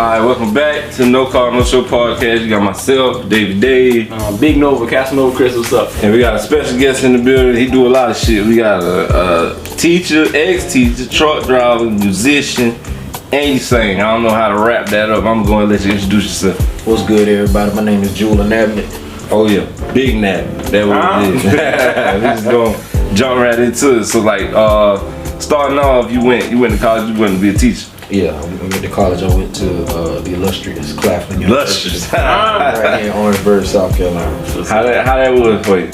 Alright, welcome back to No Call No Show podcast. You got myself, David Dave, Big Nova, Casanova Chris, what's up? and we got a special guest in the building. He do a lot of shit. We got a teacher, ex-teacher, truck driver, musician, and you sing. I don't know how to wrap that up. I'm going to let you introduce yourself. What's good, everybody? My name is Jewel Nabnett. Oh yeah, Big Nat. That what it is. We just gonna jump right into it. So like, starting off, you went to college. You wanted to be a teacher. Yeah, I went to college. I went to the illustrious Claflin University. Illustrious. Right here in Orangeburg, South Carolina. How that was for you?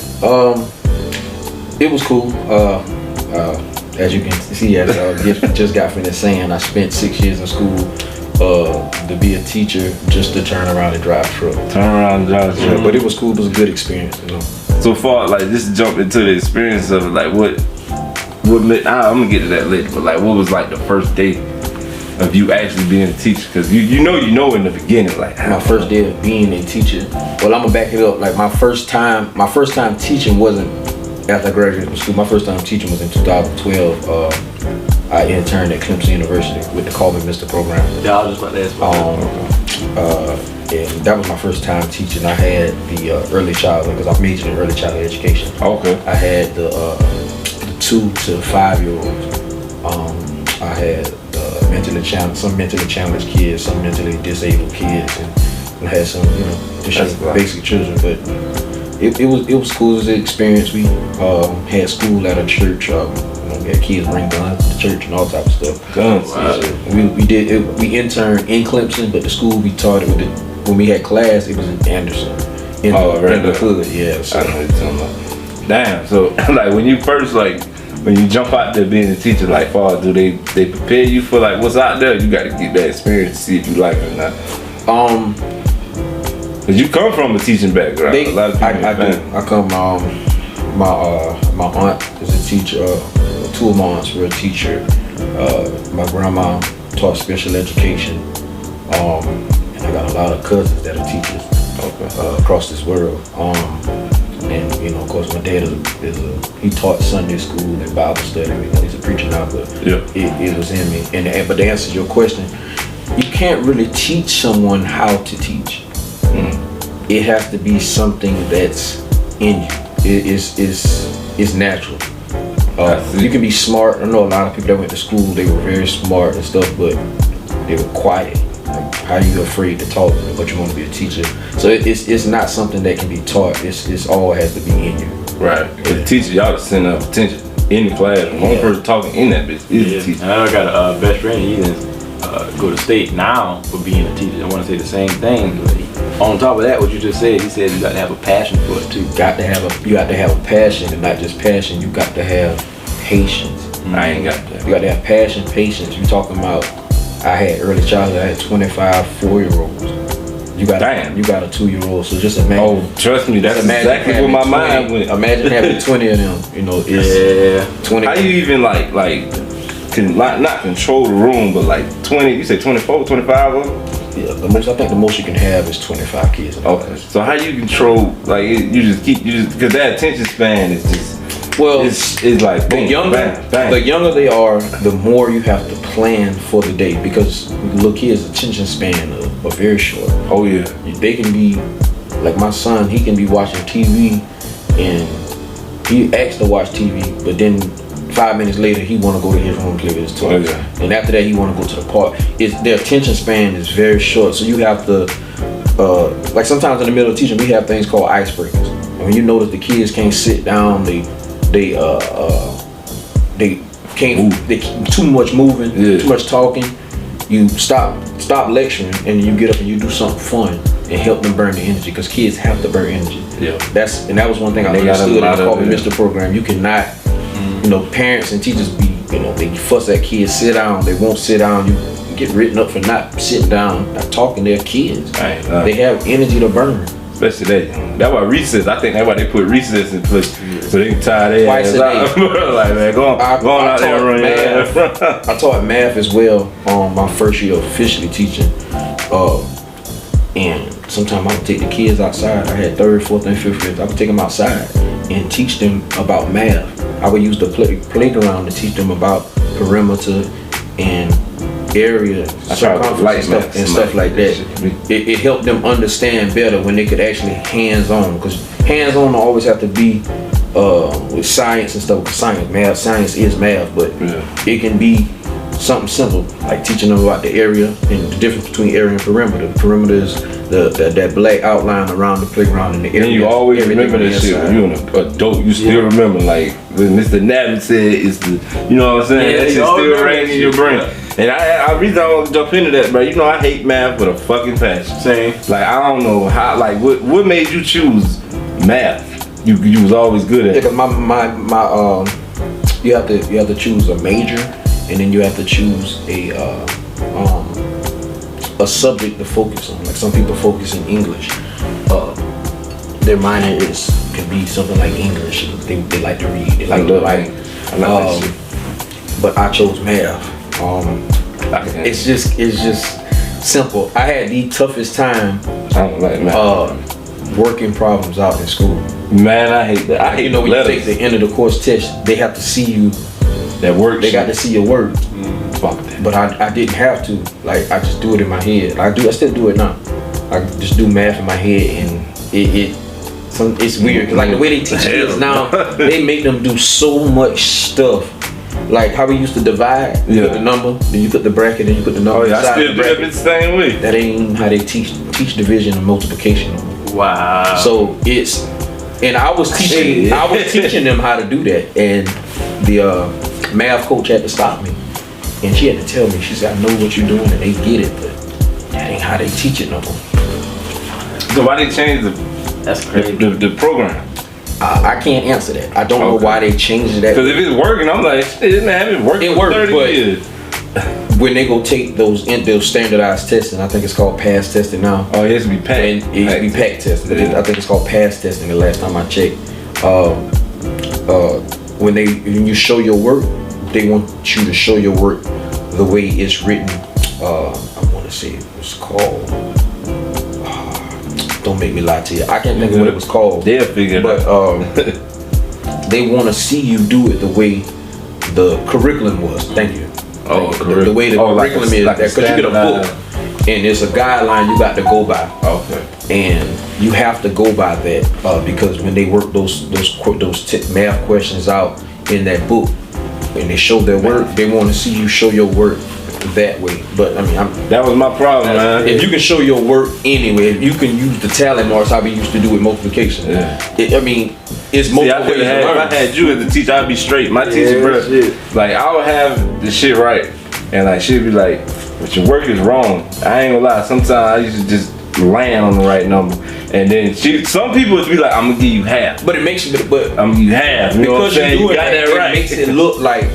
It was cool. As you can see, as I just got finished saying, I spent 6 years in school to be a teacher, just to turn around and drive a truck. Mm-hmm. But it was cool. It was a good experience, you know. So far, like, just jump into the experience of it, like what I'm gonna get to that later. But like, what was like the first day of you actually being a teacher? Because you know in the beginning, like my first day of being a teacher. Well, I'm gonna back it up. Like my first time teaching wasn't after I graduated from school. My first time teaching was in 2012. I interned at Clemson University with the Call Me Mr. program. Yeah, I was just about to ask about that. And that was my first time teaching. I had the early childhood, because I majored in early childhood education. Okay. I had the 2 to 5 year olds. I had some mentally challenged kids, some mentally disabled kids, and I had some, just basic children. But it was cool. It was an experience. We had school at a church. We had kids bring guns to the church and all type of stuff. Guns. Wow. We interned in Clemson, but the school we taught it with when we had class, it was in Anderson. In the hood, yeah. So. I know what you're talking about. Damn. So like when you first when you jump out there being a teacher, like, do they prepare you for like what's out there? You got to get that experience to see if you like it or not. Cause you come from a teaching background. A lot of people I do. I come. My aunt is a teacher. 2 of my aunts were a teacher. My grandma taught special education. And I got a lot of cousins that are teachers across this world. And of course, my dad he taught Sunday school and Bible study. He's a preacher now, but it was in me. But to answer your question, you can't really teach someone how to teach. It has to be something that's in you. It's natural. You can be smart. I know a lot of people that went to school, they were very smart and stuff, but they were quiet. Like, how are you afraid to talk, but you want to be a teacher? So it's not something that can be taught. It's all has to be in you. Right. The teacher, y'all to send up attention in the class. One person talking in that bitch is the teacher. And I got a best friend. He didn't go to state now for being a teacher. I want to say the same thing. On top of that, what you just said, he said you got to have a passion for it too. You got to have a passion, and not just passion. You got to have patience. I ain't got that. You got to have passion, patience. You talking about? I had early childhood. I had 25 4-year-olds. You got a 2-year-old. So just imagine. Oh, trust me, that's exactly where my mind went. Imagine having 20 of them. It's 20. How you even can not control the room, but like 20? You say 24, 25 of them? Yeah, I think the most you can have is 25 kids. Okay. So how you control, because that attention span is just, it's like boom, the younger they are, the more you have to plan for the day, because little kids' attention span are very short. Oh yeah. They can be, like my son, he can be watching TV and he asks to watch TV, but then 5 minutes later, he want to go to his room and play with his toys. Oh, yeah. And after that, he want to go to the park. Their attention span is very short, so you have to, like sometimes in the middle of teaching, we have things called icebreakers. And when you notice the kids can't sit down, they can't, they too much moving, too much talking. You stop lecturing, and you get up and you do something fun and help them burn the energy, because kids have to burn energy. Yeah. That was one thing I understood in the Call Me Mr. program. You cannot. Parents and teachers they fuss at kids, sit down, they won't sit down. You get written up for not sitting down, not talking to their kids. They have energy to burn. Especially that's why recess, I think that's why they put recess in place, so they can tie their ass out. Like, man, go on out there and run math. I taught math as well on my first year of officially teaching. And sometimes I would take the kids outside. I had 3rd, 4th, and 5th graders. I would take them outside and teach them about math. I would use the playground to teach them about perimeter and area, circumference and stuff like that. It helped them understand better when they could actually hands-on, because hands-on don't always have to be with science and stuff. Science is math, but it can be something simple like teaching them about the area and the difference between area and perimeter. The perimeter is that black outline around the playground and the area. And you always remember that shit when you're an adult. You still remember, like when Mr. Navin said, "It's the," you know what I'm saying? That shit still ring in your brain. And I reason I want to jump into that, bro. You know I hate math with a fucking passion. Same. Like I don't know how. Like what made you choose math? You was always good at it. Because you have to choose a major, and then you have to choose a subject to focus on. Like some people focus in English. Their minor can be something like English. They like to read. They like to write. But I chose math. It's just simple. I had the toughest time working problems out in school. Man, I hate that. I hate when you take the end of the course test, they have to see you. That work. They got to see your work. Fuck that. But I didn't have to. Like I just do it in my head. I still do it now. I just do math in my head, and it's weird. Like the way they teach kids now, they make them do so much stuff. Like how we used to divide. You put the number, then you put the bracket, then you put the number. Oh yeah, I still do it the same way. That ain't how they teach division and multiplication. Wow. So and I was teaching them how to do that, and the math coach had to stop me, and she had to tell me. She said, "I know what you're doing, and they get it, but that ain't how they teach it no more." So why they change That's crazy. the program? I can't answer that. I don't know why they changed it. Because if it's working, I'm like, shit, man, it worked for 30 years. When they go take those standardized testing, I think it's called pass testing now. Oh, it has to be pack. It used to be pack testing. I think it's called pass testing the last time I checked. When you show your work, they want you to show your work the way it's written. I want to say it was called. Don't make me lie to you. I can't think of what it was called. They'll figure it out. But they want to see you do it the way the curriculum was. Thank you. The way the curriculum is. Because you get a book and there's a guideline you got to go by. Okay. And you have to go by that because when they work those math questions out in that book and they show their work, they want to see you show your work that way. But I mean, that was my problem, man. If you can show your work anyway, if you can use the tally marks how we used to do with multiplication. Yeah. It's multiple ways to learn. If I had you as a teacher, I'd be straight. My teacher, bro, like I would have the shit right, and like she'd be like, "But your work is wrong." I ain't gonna lie. Sometimes I used to just land on the right number, and then some people would be like, "I'm gonna give you half," but it makes you. But I'm gonna give you half. You know what I'm saying? You got that right. It makes it look like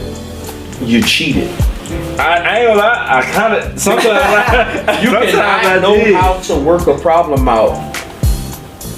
you cheated. I ain't gonna lie, I kind of sometimes you cannot know how to work a problem out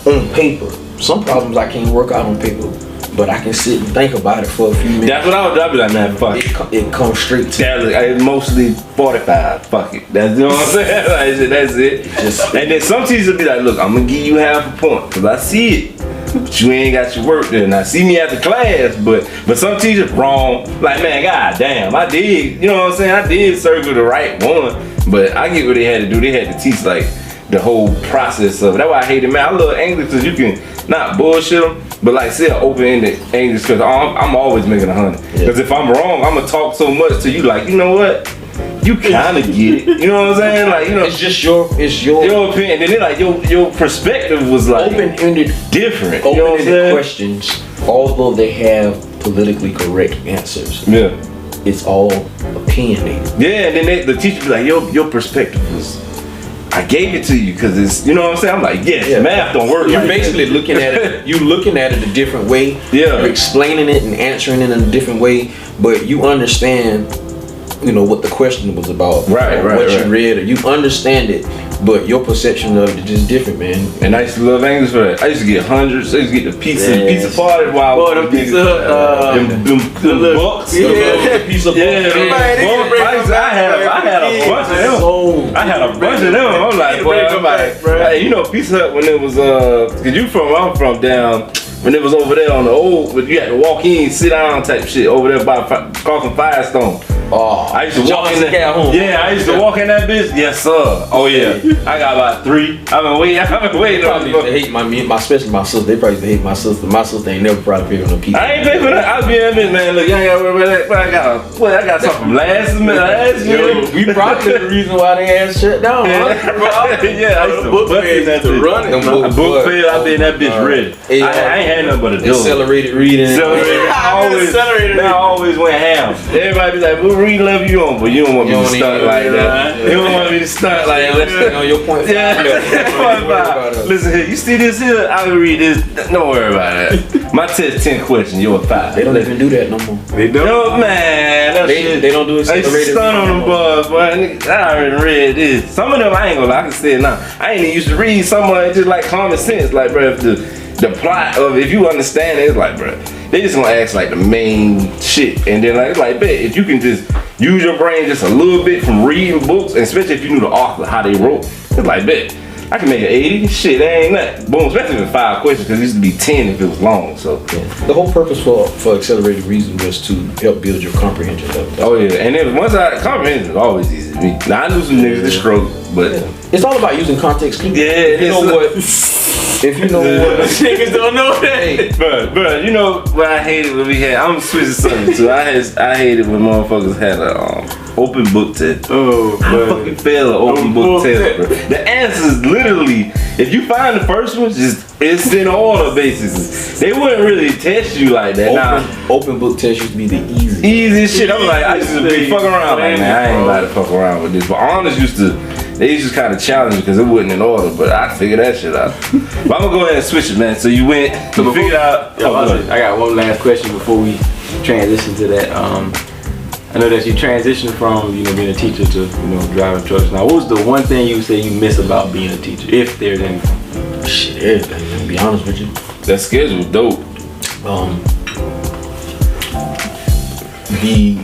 on paper. Some problems I can't work out on paper, but I can sit and think about it for a few minutes. That's what I would be like, man. Fuck it comes straight to it's mostly 45. Fuck it. That's, you know what I'm saying? Like, that's it. And then some teachers will be like, look, I'm gonna give you half a point because I see it. But you ain't got your work there. Now see me after class, but some teachers wrong. Like, man, god damn, I did, you know what I'm saying? I did circle the right one, but I get what they had to do. They had to teach like the whole process of it. That's why I hate it, man. I love English because you can not bullshit them, but like say an open-ended English because I'm always making 100. Because if I'm wrong, I'm gonna talk so much to you like, you know what? You kind of get it, you know what I'm saying? Like, you know, it's your opinion. And then like your perspective was like open-ended, different. Open-ended questions, although they have politically correct answers. Yeah, it's all opinionated. Yeah, and then the teacher be like, your perspective was. I gave it to you because it's, you know what I'm saying? I'm like, yes, math don't work. You're basically looking at it. You're looking at it a different way. Yeah, you're explaining it and answering it in a different way, but you understand. You know what the question was about, right? What you read, or you understand it, but your perception of it is just different, man. And I used to love English for that. I used to get hundreds. I used to get the pizza party while the pizza, them bucks, pizza. I had a bunch of them. I'm like, boy, you know, Pizza Hut when it was, cause I'm from down when it was over there on the old, but you had to walk in, sit down type shit over there by Carson Firestone. Oh, I used to walk in there. Yeah, I used to walk in that bitch. Yes, sir. Oh yeah, I got about 3. I've been waiting. Probably used to hate especially my sister. They probably used to hate my sister. My sister ain't never probably paid for no pizza. I ain't pay for that. I'll be in that bitch, man. Look, you ain't gotta worry about that. But I got something from last year. We probably the reason why they had shut down. Yeah, I used to book fair that bitch. Book fair, I been in that bitch ready. I ain't had nothing but a dough. Accelerated reading. I always went ham. Everybody be like, what read level you on? But you don't want me to stunt like that. You don't want me to stunt like that. On your point 5. Yeah. Listen here, you see this here? I will read this. Don't worry about that. My test 10 questions, you're 5. They don't even do that no more. They don't? No, man. They don't do accelerated. Stun on them boys, boy. I already read this. Some of them, I ain't gonna lie, I can say it now. I ain't even used to read some of it, just like common sense. Like, bro, if the plot of, if you understand it, it's like, bro, they just gonna ask like the main shit. And then like, bet, if you can just use your brain just a little bit from reading books, and especially if you knew the author, how they wrote, it's like, bet, I can make an 80. Shit, that ain't nothing. Boom, especially with 5 questions, because it used to be 10 if it was long. So the whole purpose for accelerated reasoning was to help build your comprehension level. Oh yeah, and then once comprehension is always easy to me. Now I knew some niggas that struggle, but it's all about using context clues. Yeah, you know what? If you know what, niggas don't know that. But you know what I hated when we had. I'm switching something too. I hated when motherfuckers had a open book test. Oh, I fucking failed an open book test, bro. The answers literally, if you find the first one, it's in order basically. They wouldn't really test you like that. Open book test used to be the easiest shit. I'm like, I used to be fucking around. Like, man, I ain't about to fuck around with this. But honest they used to kind of challenge because it wasn't in order, but I figured that shit out. But I'm gonna go ahead and switch it, man. So you figured out. I got one last question before we transition to that. I know that you transitioned from being a teacher to driving trucks. Now, what was the one thing you say you miss about being a teacher, if there's anything? Shit, everything. To be honest with you, that schedule was dope. The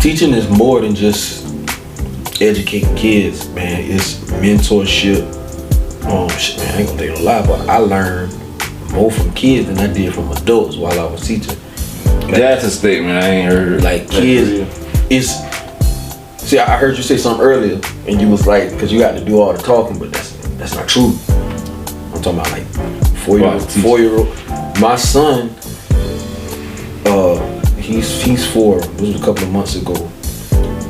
teaching is more than just educating kids, man. It's mentorship. Shit, man, I ain't gonna tell you a lie, but I learned more from kids than I did from adults while I was teaching. That's a statement I ain't heard. Like kids, see, I heard you say something earlier, and you was like, because you got to do all the talking, but that's not true. I'm talking about like 4-year-old. My son, he's 4. This was a couple of months ago.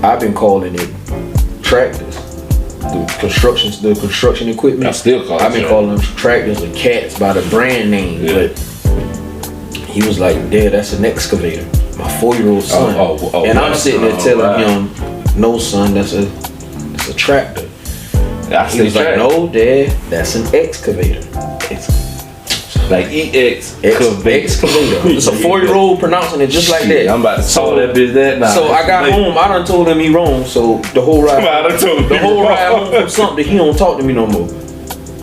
I've been calling it tractors, the construction equipment. I still call it. I've been calling them tractors and cats by the brand name, but he was like, Dad, that's an excavator. My 4-year-old son. And I'm sitting there telling him, no son, that's a tractor. He was like, no, Dad, that's an excavator. Like excavator. It's a 4-year-old pronouncing it just like that. I'm about to call that bitch that now. So I got home, I done told him he wrong. So the whole ride home from something, he don't talk to me no more.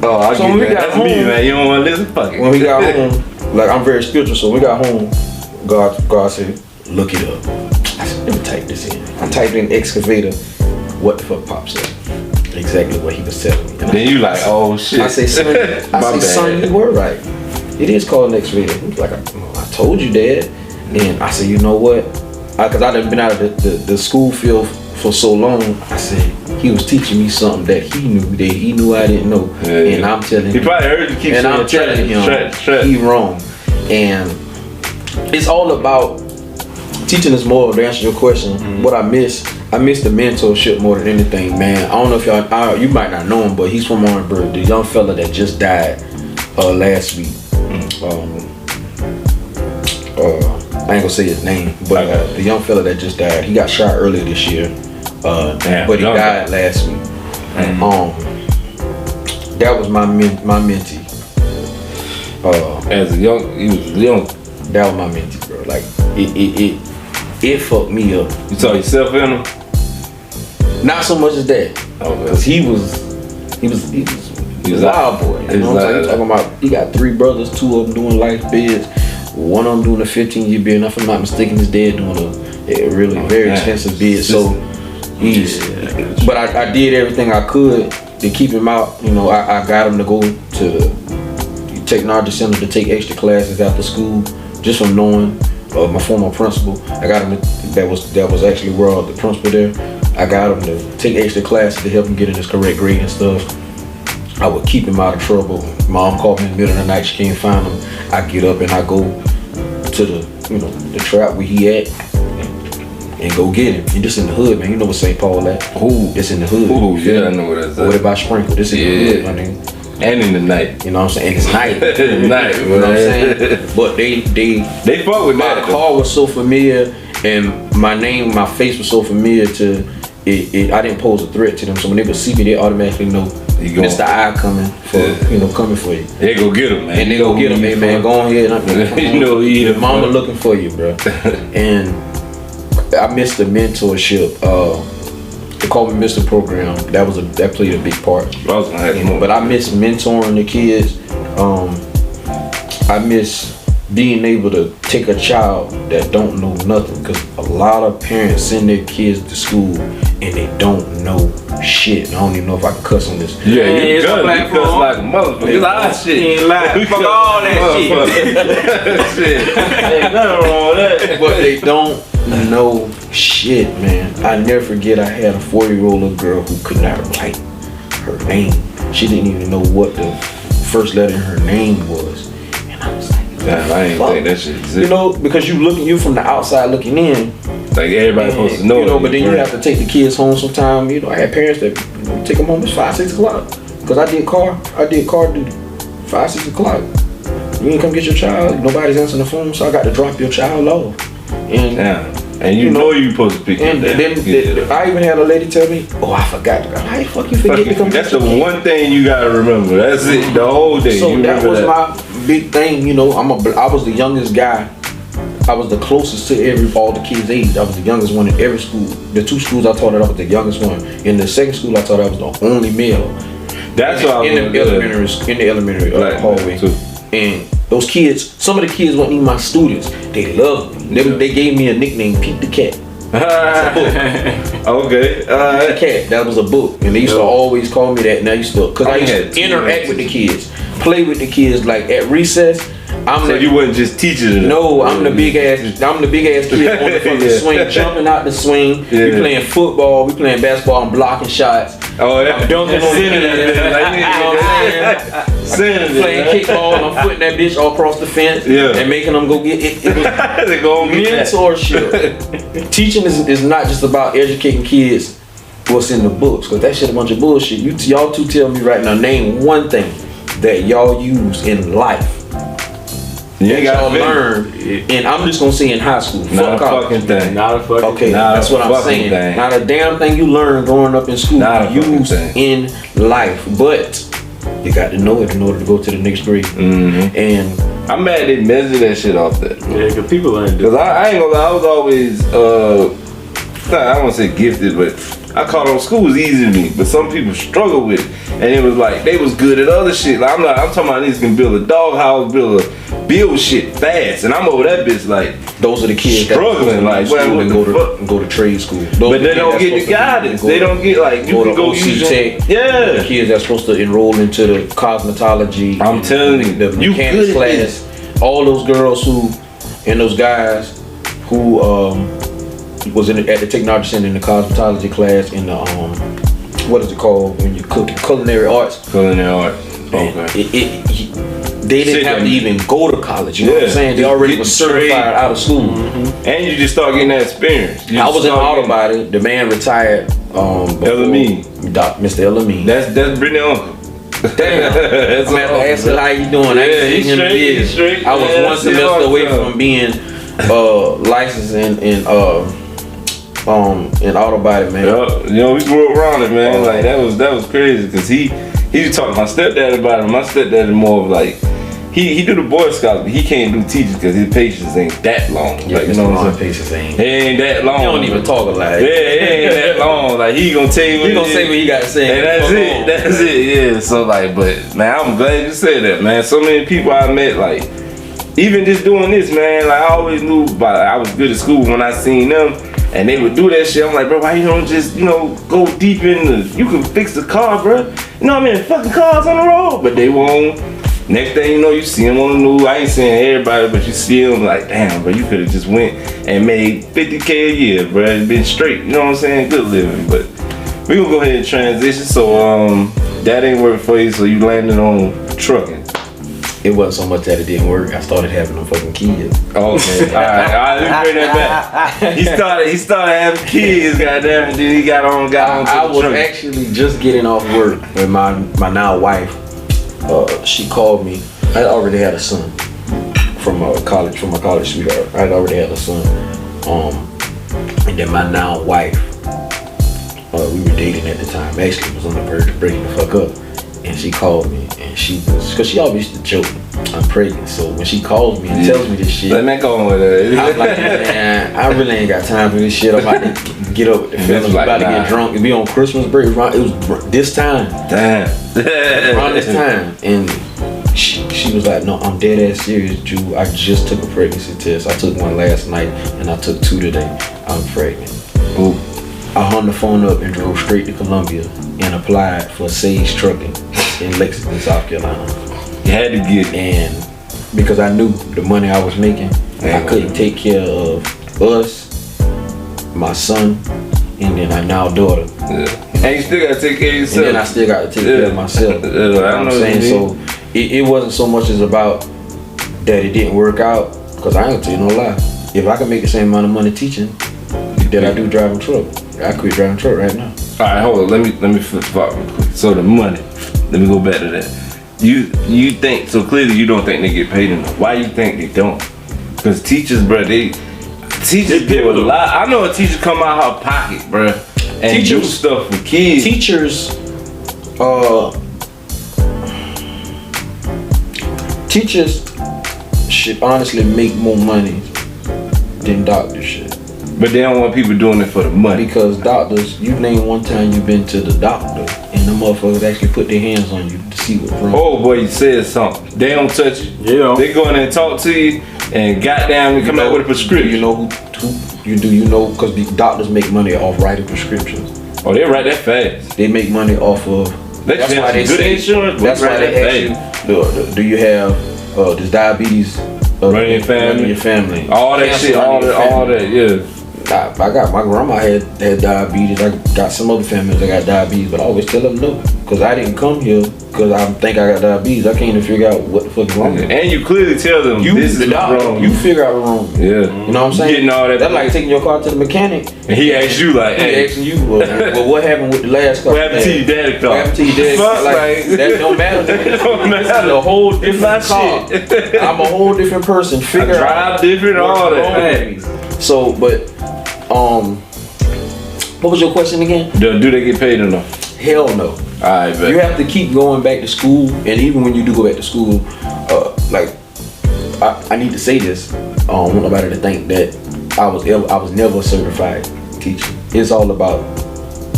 Oh, I get that. That's me, man. You don't want to listen? Fuck it. When we got home, like I'm very spiritual, so when we got home, God said, look it up. I said, let me type this in. I typed in excavator, what the fuck pops up? Exactly what he was telling me. And then you like, oh shit. I say, son, you were right. It is called an excavator. He was like, I told you, Dad. And I said, you know what? Because I done been out of the school field for so long. I said, he was teaching me something that he knew I didn't know. Yeah. And I'm telling him. He probably heard you keep saying, I'm telling him he wrong. And it's all about teaching is more, to answer your question. Mm-hmm. What I miss the mentorship more than anything, man. I don't know if you might not know him, but he's from Orangeburg. The young fella that just died last week. I ain't gonna say his name, but the young fella that just died, he got shot earlier this year. But he died last week. Mm-hmm. That was my mentee. As he was young. That was my mentee, bro. Like it fucked me up. You saw yourself in him? Not so much as that. Because he was a wild boy. You know what I'm talking about? He got 3 brothers, 2 of them doing life bids, one of them doing a 15-year bid. If I'm not mistaken, his dad doing a really very expensive bid. So but I did everything I could to keep him out. I got him to go to technology center to take extra classes after school, just from knowing my former principal. I got him. That was actually where the principal there. I got him to take extra classes to help him get in his correct grade and stuff. I would keep him out of trouble. Mom called me in the middle of the night. She can't find him. I get up and I go to the trap where he at and go get him. And this in the hood, man. You know what St. Paul at? Ooh. It's in the hood. Ooh, yeah, I know what that's at. What about Sprinkle? This in the hood, my nigga. And in the night. You know what I'm saying? And it's night. Night, you know what I'm saying? But they fuck with my that. car was so familiar and my face was so familiar to it. I didn't pose a threat to them. So when they would see me, they automatically know Mr. I coming coming for you. They go get him, man. And they go get him, hey man, go on ahead. You know your mama looking for you, bro. And I missed the mentorship. They called me Mr. Program. That played a big part. But I miss mentoring the kids. I miss being able to take a child that don't know nothing, because a lot of parents send their kids to school and they don't know shit. I don't even know if I can cuss on this. Yeah, you cuss like a motherfucker. You like shit. You ain't lying. Fuck all that shit. Ain't nothing wrong with that. But they don't know shit, man. I never forget I had a 4-year-old little girl who could not write her name. She didn't even know what the first letter in her name was. And I was like, damn, I ain't think that shit existed. You know, because you from the outside looking in. Like everybody's supposed to know. You know, but then you have to take the kids home sometime. You know, I had parents that take them home at 5, 6 o'clock. Because I did car duty. 5, 6 o'clock. You ain't come get your child. Nobody's answering the phone, so I got to drop your child off. And and you know you supposed to pick and then I even had a lady tell me, "Oh, I forgot. How the fuck you forget to come?" That's the one thing you gotta remember. That's it. The whole day. So that was my big thing. You know, I was the youngest guy. I was the closest to all the kids' age. I was the youngest one in every school. The 2 schools I taught at, I was the youngest one. In the second school I taught, I was the only male. That's why in the elementary hallway. Too. And those kids, some of the kids weren't even my students. They loved me. They gave me a nickname, Pete the Cat. Okay. The Cat. That was a book, and they used to always call me that. And I used to, cause I used to interact with the kids, play with the kids. Like at recess, so you wasn't just teaching them. No, I'm the big ass kid on the fucking swing, jumping out the swing. Yeah. We playing football, we playing basketball, I'm blocking shots. Oh yeah, I'm dunking on the playing kickball, and I'm footing that bitch all across the fence and making them go get it. It was mentorship. Teaching is not just about educating kids what's in the books, because that shit a bunch of bullshit. Y'all two tell me right now, name one thing that y'all use in life. Y'all learn, and I'm just gonna say in high school. Not a fucking thing. Not a fucking thing. That's what I'm saying. Thing. Not a damn thing you learn growing up in school. Not use in life, but you got to know it in order to go to the next grade. Mm-hmm. And I'm mad they measure that shit off that. Yeah, because people learn. Because I ain't gonna lie, I was always I don't want to say gifted, but I caught on school was easy to me, but some people struggle with it. And it was like they was good at other shit. Like I'm talking about niggas can build a doghouse, build shit fast, and I'm over that bitch like those are the kids struggling that go to trade school. But they don't get the guidance. They don't get like you can go use tech. Yeah, the kids that's supposed to enroll into the cosmetology. I'm telling you, the mechanics class. All those girls and those guys who was at the technology center in the cosmetology class in the what is it called when you cook? Culinary arts. Culinary arts. Okay. They didn't have to even go to college. You know what I'm saying? They already was certified out of school. Mm-hmm. And you just start getting that experience. I was in auto body. The man retired. Elamine. Mr. Elamine. That's Brittany uncle. Damn. I'm gonna ask her how you doing. I ain't seen him in years. I was one semester away from being licensed in auto body, man. You know, we grew up around it, man. Like that was crazy because he was talking to my stepdad about it. My stepdad is more of like he do the Boy Scouts, but he can't do teachers because his patience ain't that long. Yeah, like, you know what I'm saying? Patience ain't that long. He don't even talk a lot. Yeah, it ain't that long. Like he gonna tell you. He gonna say what he gotta say. And that's it. Yeah. So like, but man, I'm glad you said that, man. So many people I met, like even just doing this, man. Like I always knew, I was good at school when I seen them. And they would do that shit. I'm like, bro, why you don't just, go deep in you can fix the car, bro. You know what I mean? Fucking cars on the road. But they won't Next thing you know, you see him on the news. I ain't saying everybody, but you see him like, damn, bro, you could have just went and made $50K a year, bro. And been straight. You know what I'm saying? Good living. But we gonna go ahead and transition. So that ain't working for you. So you landed on trucking. It wasn't so much that it didn't work. I started having them fucking kids. Okay. All right. Let me bring that back. He started having kids. Goddamn. Then he got on. I was actually just getting off work when my now wife. She called me. I already had a son from college, from my college sweetheart. I had already had a son. And then my now wife, we were dating at the time. Actually, was on the verge of breaking the fuck up. And she called me, and she was, cause she always used to joke, I'm pregnant. So when she calls me and tells me this shit, let me go on with it. I'm like, man, I really ain't got time for this shit. I'm about to get up with the fellas, like, about to get drunk and be on Christmas break. It was this time. Damn. Around this time. And she was like, no, I'm dead ass serious, Drew. I just took a pregnancy test. I took one last night and I took 2 today. I'm pregnant. Ooh. I hung the phone up and drove straight to Columbia and applied for Sage Trucking in Lexington, South Carolina. You had to get it. And because I knew the money I was making, I couldn't take care of us, my son, and then my now daughter. Yeah. And you still gotta take care of yourself. And then I still got to take care of myself. You know what I'm saying? So it wasn't so much as about that it didn't work out, because I ain't gonna tell you no lie. If I can make the same amount of money teaching that I do driving truck, I quit driving truck right now. All right, hold on. Let me flip flop real quick. So the money. Let me go back to that. You think so clearly you don't think they get paid enough. Why you think they don't? Because teachers, bro, teachers give a lot. I know a teacher come out her pocket, bro, and do stuff for kids. Teachers should honestly make more money than doctors should. But they don't want people doing it for the money. Because doctors, you name one time you've been to the doctor and the motherfuckers actually put their hands on you to see what's wrong. Oh boy, you said something. They don't touch you. Yeah. They go in there and talk to you and goddamn they come out with a prescription. You know who you know, because the doctors make money off writing prescriptions. Oh, they write that fast. They make money off of. That's why they good insurance. That's why they ask you, do you have does diabetes run in your family? All that shit, all that, yeah. I got my grandma had diabetes. I got some other families that got diabetes, but I always tell them no, because I didn't come here because I think I got diabetes. I can't even figure out what the fuck is wrong with me. And you clearly tell them this is wrong. You figure out what's wrong. Yeah. You know what I'm saying? Getting all that. That's like taking your car to the mechanic. And he asks you like, hey. He asking you, well, what happened with the last car? What happened to your daddy car? What happened to your daddy car? Like, that don't matter. That don't matter. This is a whole different car. Shit. I'm a whole different person. Figure I drive out different, all that. So, but what was your question again? Do they get paid enough? Hell no. Alright, bet. You have to keep going back to school, and even when you do go back to school, like I need to say this. I don't want nobody to think that I was never a certified teacher. It's all about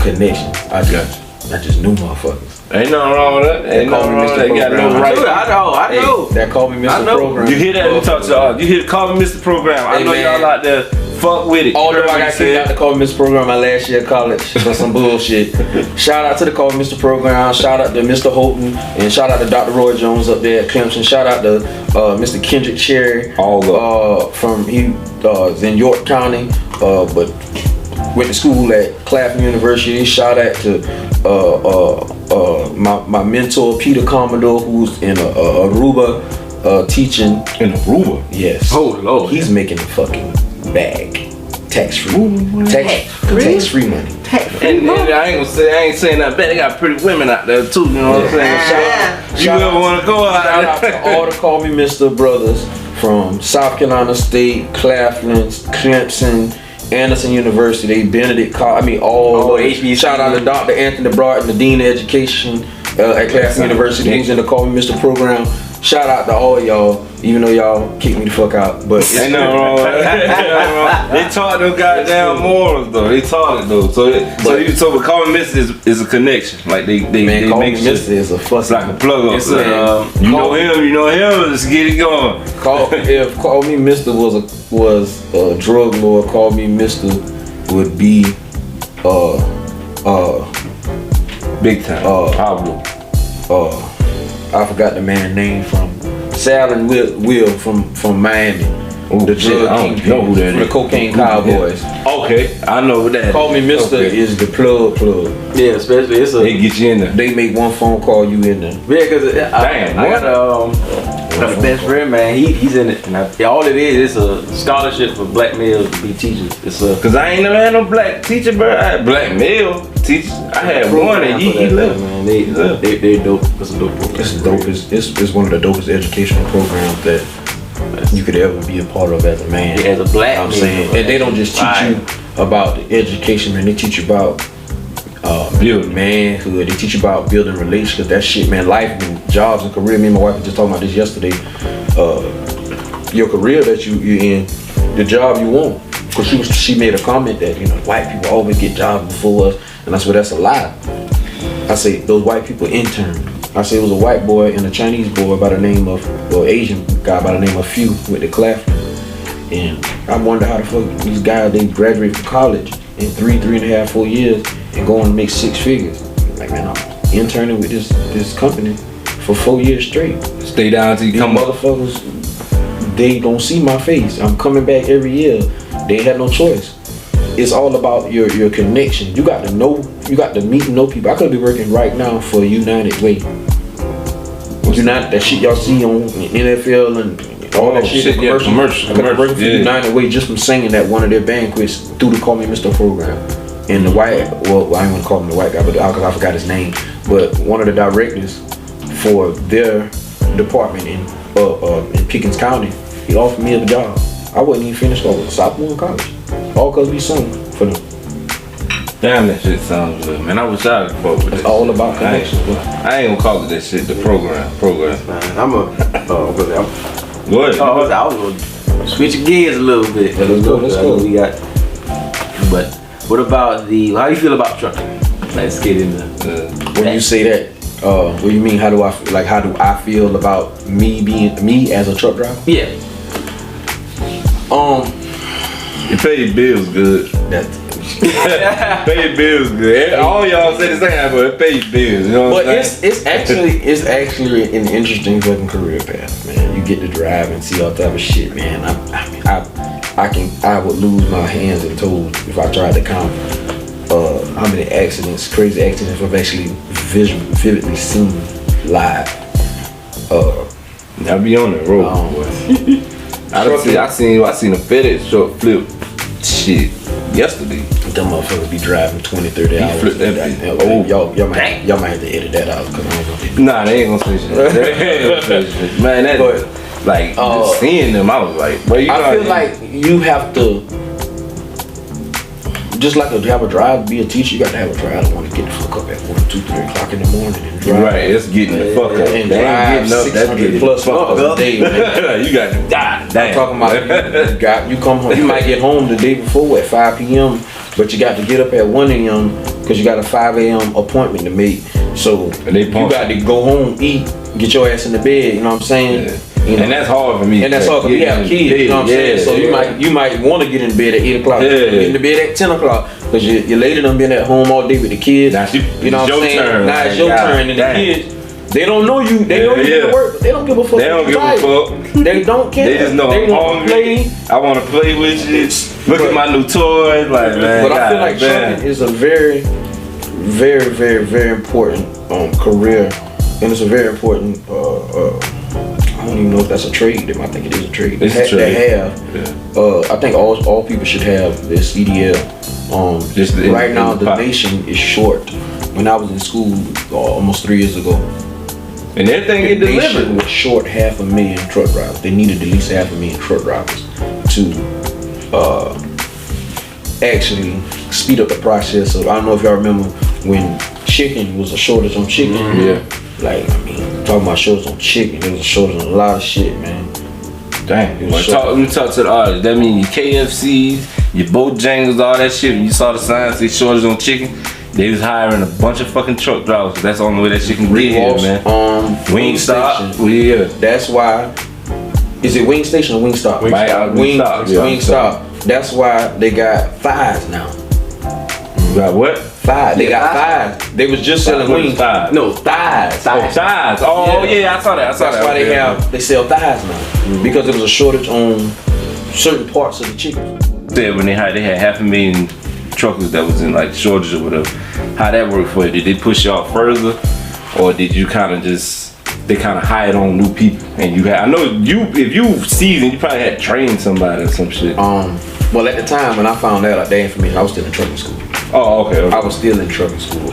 connection. I just knew motherfuckers. Ain't nothing wrong with that. Ain't nothing wrong with that. You got no right. I know. Hey, that called me Mr. Program. You hear that? We talk to y'all. You hear call me Mr. Program. I know y'all out there. Fuck with it. Although I got kicked out to call me Mr. Program my last year of college for some bullshit. Shout out to the Call Me Mr. Program. Shout out to Mr. Holton. And shout out to Dr. Roy Jones up there at Clemson. Shout out to Mr. Kendrick Cherry. From in York County. But went to school at Clapham University. Shout out to my mentor Peter Commodore, who's in Aruba teaching. In Aruba? Yes. Oh Lord. He's making a fucking bag, tax-free, tax-free money. And I ain't saying that bad. They got pretty women out there too. You know what I'm saying? Shout out, want to go out to all the Call Me Mr. brothers from South Carolina State, Claflin, Clemson, Anderson University, Benedict College. All HBCU. Shout out to Dr. Anthony Broughton, the Dean of Education at Claflin University. He's in the Call Me Mr. program. Shout out to all y'all, even though y'all kicked me the fuck out. But ain't nothing wrong with that. They taught them goddamn morals though. They taught it though. So calling Mr. is a connection. Like they make Mr. is a fuss. It's like a plug up. You know him. Let's get it going. If Call Me Mr. was a drug lord, Call Me Mr. would be big time. Pablo. I forgot the man's name from Sal and Will from Miami. Ooh, The shit, I don't know who that the is. Cocaine Cowboys. Okay, I know who that is. Call me Mister Okay. is the plug. Yeah, especially it's a They get you in there. They make one phone call, you in there. yeah, cause Damn, I got a best friend, man. He's in it, and all it is a scholarship for black males to be teachers. It's a Cause I ain't never had no black teacher, bro. I had black male teacher. I had one and he left. man. They dope. It's a dope program. It's dope. It's one of the dopest educational programs that you could ever be a part of as a man. Yeah, as a black I'm man, saying, and they don't just teach you about the education, man. They teach you about building manhood. They teach you about building relationships. That shit, man. Life and jobs and career. Me and my wife were just talking about this yesterday. Your career that you're in, the job you want. Cause she made a comment that white people always get jobs before us, and I said that's a lie. I say those white people intern. I say it was a white boy and a Chinese boy by the name of, or Asian guy by the name of Few with the Claflin. And I wonder how the fuck these guys, they graduate from college in 3.5, 4 years and go on to make 6 figures. Like, man, I'm interning with this company for 4 years straight. Stay down till you These come up. motherfuckers, they don't see my face. I'm coming back every year. They had no choice. It's all about your connection. You got to meet and know people. I could be working right now for United Way. United, that shit y'all see on NFL and all that shit. Yeah, commercial. I could be working for United Way just from singing at one of their banquets through the Call Me Mr. program. And the white, well, I ain't gonna call him the white guy, but because I forgot his name. But one of the directors for their department in Pickens County, he offered me a job. I wasn't even finished over Southmoreland College. All because we sung for them. Damn, that shit sounds good, man. I wish I could fuck with It's that all shit. about connections, bro. I ain't gonna call it that shit, the program. Man, I'm a. Go ahead. I was gonna switch gears a little bit. Yeah, let's go. We got. But what about how you feel about trucking? Let's get into. When you say that, what do you mean? How do I feel about me as a truck driver? Yeah. You pay your bills good. Pay your bills good. All y'all say the same, but pay your bills. You know what I'm saying? it's actually an interesting fucking career path, man. You get to drive and see all type of shit, man. I would lose my hands and toes if I tried to count how many crazy accidents I've actually vividly seen live. I be on the road, boy. I seen a FedEx truck flip shit yesterday. Them motherfuckers be driving 20, 30 hours. flipped that bitch. Oh, y'all might have to edit that out because I ain't gonna be. Nah, they ain't gonna say shit. They ain't gonna say shit. Man, just seeing them, I was like, bro, I feel like you have to, just like to have a drive, be a teacher, you got to have a drive. I don't want to get the fuck up at 1, 2, 3 o'clock in the morning and drive. Right, it's getting the fuck up. And They ain't drive getting up, that's 600 getting plus the fuck miles a up. day, man. You got to die. Damn. I'm talking about you come home, you might get home the day before at 5 p.m., but you got to get up at 1 a.m. because you got a 5 a.m. appointment to make. So you got to go home, eat, get your ass in the bed, you know what I'm saying? Yeah. You know? And that's hard for me. And that's hard because we have kids, you know what I'm saying? So you might want to get in bed at 8 o'clock, get in the bed at 10 o'clock, because your lady done been at home all day with the kids. Now you know what I'm saying? turn. Now it's your turn, and the kids, they don't know you. They know you to work, but they don't give a fuck. They don't give a fuck. They don't care. They just know they I'm want to hungry. play. I want to play with you. Look at my new toys, like man. But I feel like trucking is a very, very, very, very important career, and it's a very important. I don't even know if that's a trade. They might think it is a trade. It's a trade. They have. I think all people should have this CDL. Right now, the nation is short. When I was in school almost 3 years ago, and everything get the delivered. nation was short 500,000 truck drivers. They needed at least 500,000 truck drivers to actually speed up the process of. I don't know if y'all remember when chicken was a shortage on chicken. Mm-hmm. Yeah. Like, I mean, talking about shortage on chicken, there was a shortage on a lot of shit, man. Dang. Let me talk to the artist. That mean your KFCs, your Bojangles, all that shit. When you saw the signs say shortage on chicken, they was hiring a bunch of fucking truck drivers. That's the only way that shit can get here, man. Wingstop. Yeah. That's why. Is it Wing Station or Wingstop? Wingstop. Wingstop. That's why they got fines now. You got what? Five. They got five. They was just selling wings. Thighs. No, thighs. Thighs. Oh yeah, I saw that. That's why they sell thighs now. Because there was a shortage on certain parts of the chicken. Said when they had 500,000 truckers that was in like shortage or whatever. How that worked for you? Did they push y'all further, or did you kind of just they kind of hired on new people? And you had, I know you, if you seasoned, you probably had trained somebody or some shit. Well, at the time when I found out that information, I was still in trucking school. Oh, okay. I was still in trucking school.